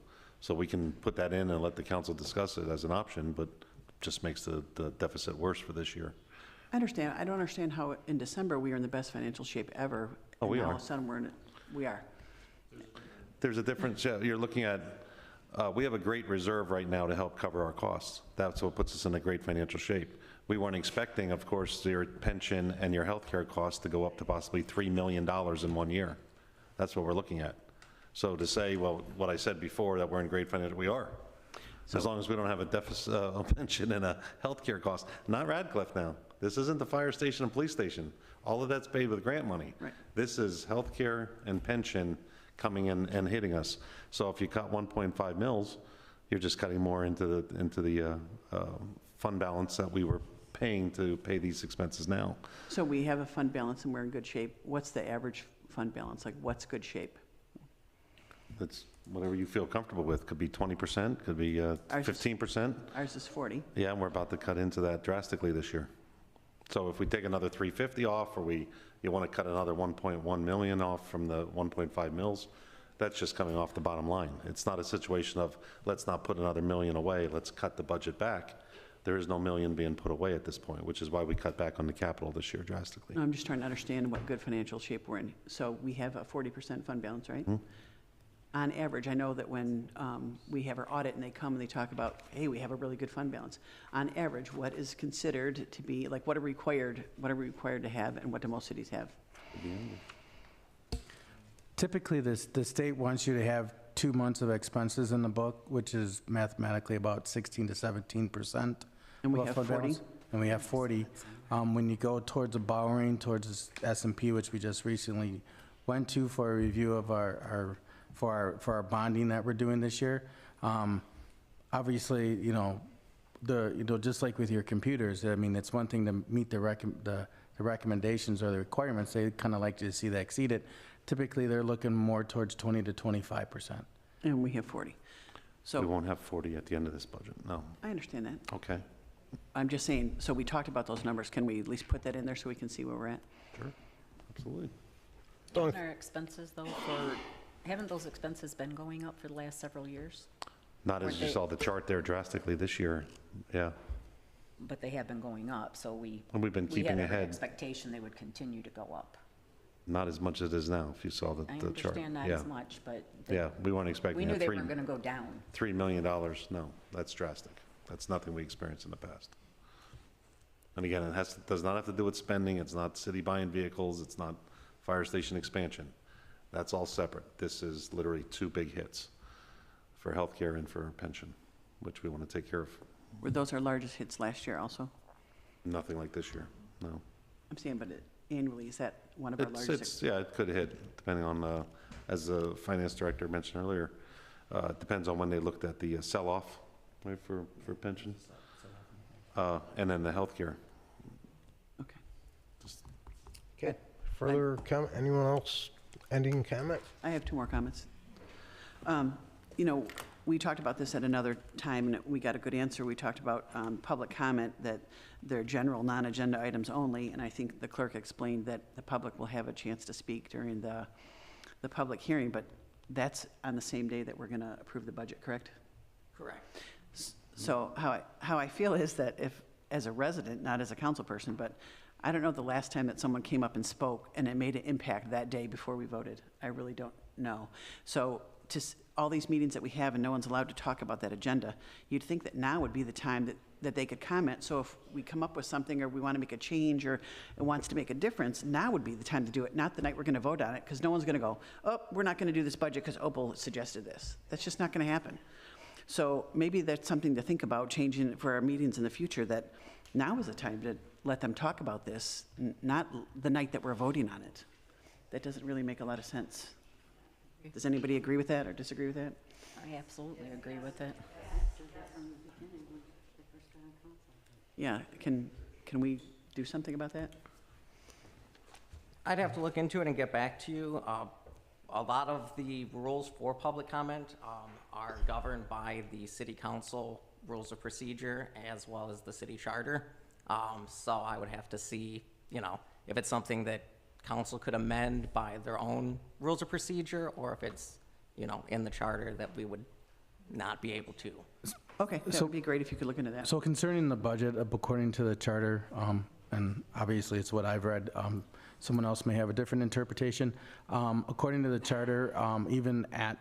we can put that in and let the council discuss it as an option, but just makes the deficit worse for this year. I understand. I don't understand how in December we are in the best financial shape ever. Oh, we and now are. all of a sudden we are. There's a difference. You're looking at, we have a great reserve right now to help cover our costs. That's what puts us in a great financial shape. We weren't expecting, of course, your pension and your health care costs to go up to possibly $3 million in 1 year. That's what we're looking at. So to say, well, what I said before, that we're in great financial, we are. As long as we don't have a deficit, a pension and a health care cost. Not Radcliffe now. This isn't the fire station and police station. All of that's paid with grant money. Right. This is health care and pension coming in and hitting us. So if you cut 1.5 mils, you're just cutting more into the fund balance that we were paying to pay these expenses now. So we have a fund balance and we're in good shape. What's the average fund balance? Like, what's good shape? It's whatever you feel comfortable with. Could be 20%, could be 15%. Ours is 40. Yeah, and we're about to cut into that drastically this year. So if we take another 350 off, or you want to cut another 1.1 million off from the 1.5 mils, that's just coming off the bottom line. It's not a situation of, let's not put another million away, let's cut the budget back. There is no million being put away at this point, which is why we cut back on the capital this year drastically. I'm just trying to understand what good financial shape we're in. So we have a 40% fund balance, right? On average, I know that when we have our audit and they come and they talk about, hey, we have a really good fund balance. On average, what is considered to be, like, what are we required to have, and what do most cities have? Typically, the state wants you to have 2 months of expenses in the book, which is mathematically about 16 to 17%. And we of have fund 40? balance. And we have 40. When you go towards the borrowing, towards S&P, which we just recently went to for a review of our bonding that we're doing this year, obviously, just like with your computers, I mean, it's one thing to meet the recommendations or the requirements. They kind of like to see that exceeded. Typically, they're looking more towards 20 to 25%. And we have 40. We So won't have 40 at the end of this budget, no. I understand that. Okay, I'm just saying, so we talked about those numbers. Can we at least put that in there so we can see where we're at? sure, absolutely. Haven't our expenses, though, haven't those expenses been going up for the last several years? Not as you saw the chart there drastically this year, yeah. But they have been going up, so we. And we've been keeping We had ahead. an expectation they would continue to go up. Not as much as it is now, if you saw the I chart. understand not Yeah. as much, but. Yeah, we weren't We expecting knew a they weren't going to go down. $3 million, no, that's drastic. That's nothing we experienced in the past. And again, it does not have to do with spending, it's not city buying vehicles, it's not fire station expansion. That's all separate. This is literally 2 big hits for healthcare and for pension, which we want to take care of. Were those our largest hits last year also? Nothing like this year, no. I'm saying, but annually, is that one of our largest? Yeah, it could hit, depending on, as the finance director mentioned earlier, it depends on when they looked at the sell-off, right, for pension. And then the healthcare. Okay. Okay, further comment, anyone else, ending comment? I have 2 more comments. We talked about this at another time, and we got a good answer. We talked about public comment, that they're general, non-agenda items only, and I think the clerk explained that the public will have a chance to speak during the public hearing, but that's on the same day that we're going to approve the budget, correct? Correct. So how I feel is that if, as a resident, not as a council person, but I don't know the last time that someone came up and spoke and it made an impact that day before we voted. I really don't know. So all these meetings that we have and no one's allowed to talk about that agenda, you'd think that now would be the time that they could comment. So if we come up with something or we want to make a change or it wants to make a difference, now would be the time to do it, not the night we're going to vote on it, because no one's going to go, oh, we're not going to do this budget because Opal suggested this. That's just not going to happen. So maybe that's something to think about, changing it for our meetings in the future, that now is the time to let them talk about this, not the night that we're voting on it. That doesn't really make a lot of sense. Does anybody agree with that or disagree with that? I absolutely agree with it. Yeah, can we do something about that? I'd have to look into it and get back to you. A lot of the rules for public comment are governed by the city council rules of procedure as well as the city charter. So I would have to see, if it's something that council could amend by their own rules of procedure, or if it's, in the charter that we would not be able to. Okay, that would be great if you could look into that. So concerning the budget, according to the charter, and obviously it's what I've read, someone else may have a different interpretation. According to the charter, even at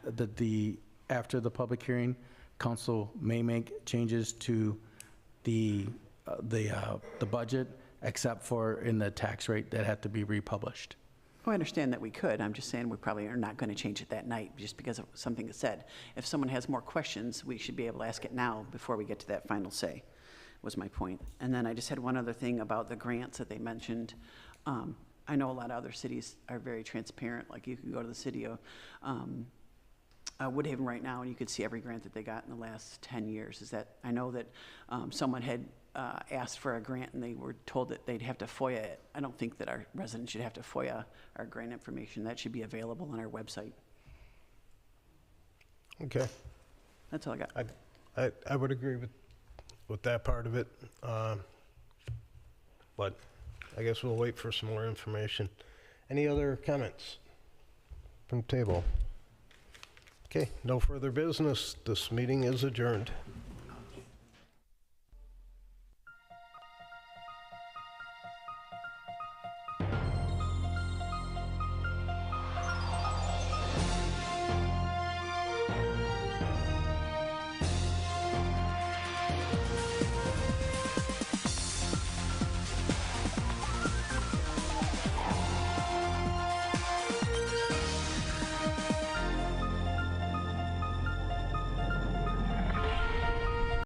after the public hearing, council may make changes to the budget, except for in the tax rate that had to be republished. Oh, I understand that we could. I'm just saying we probably are not going to change it that night just because of something is said. If someone has more questions, we should be able to ask it now before we get to that final say, was my point. And then I just had one other thing about the grants that they mentioned. I know a lot of other cities are very transparent. Like you could go to the city of Woodhaven right now and you could see every grant that they got in the last 10 years. I know that someone had asked for a grant and they were told that they'd have to FOIA it. I don't think that our residents should have to FOIA our grant information. That should be available on our website. Okay. That's all I got. I would agree with that part of it. But I guess we'll wait for some more information. Any other comments from the table? Okay, no further business. This meeting is adjourned.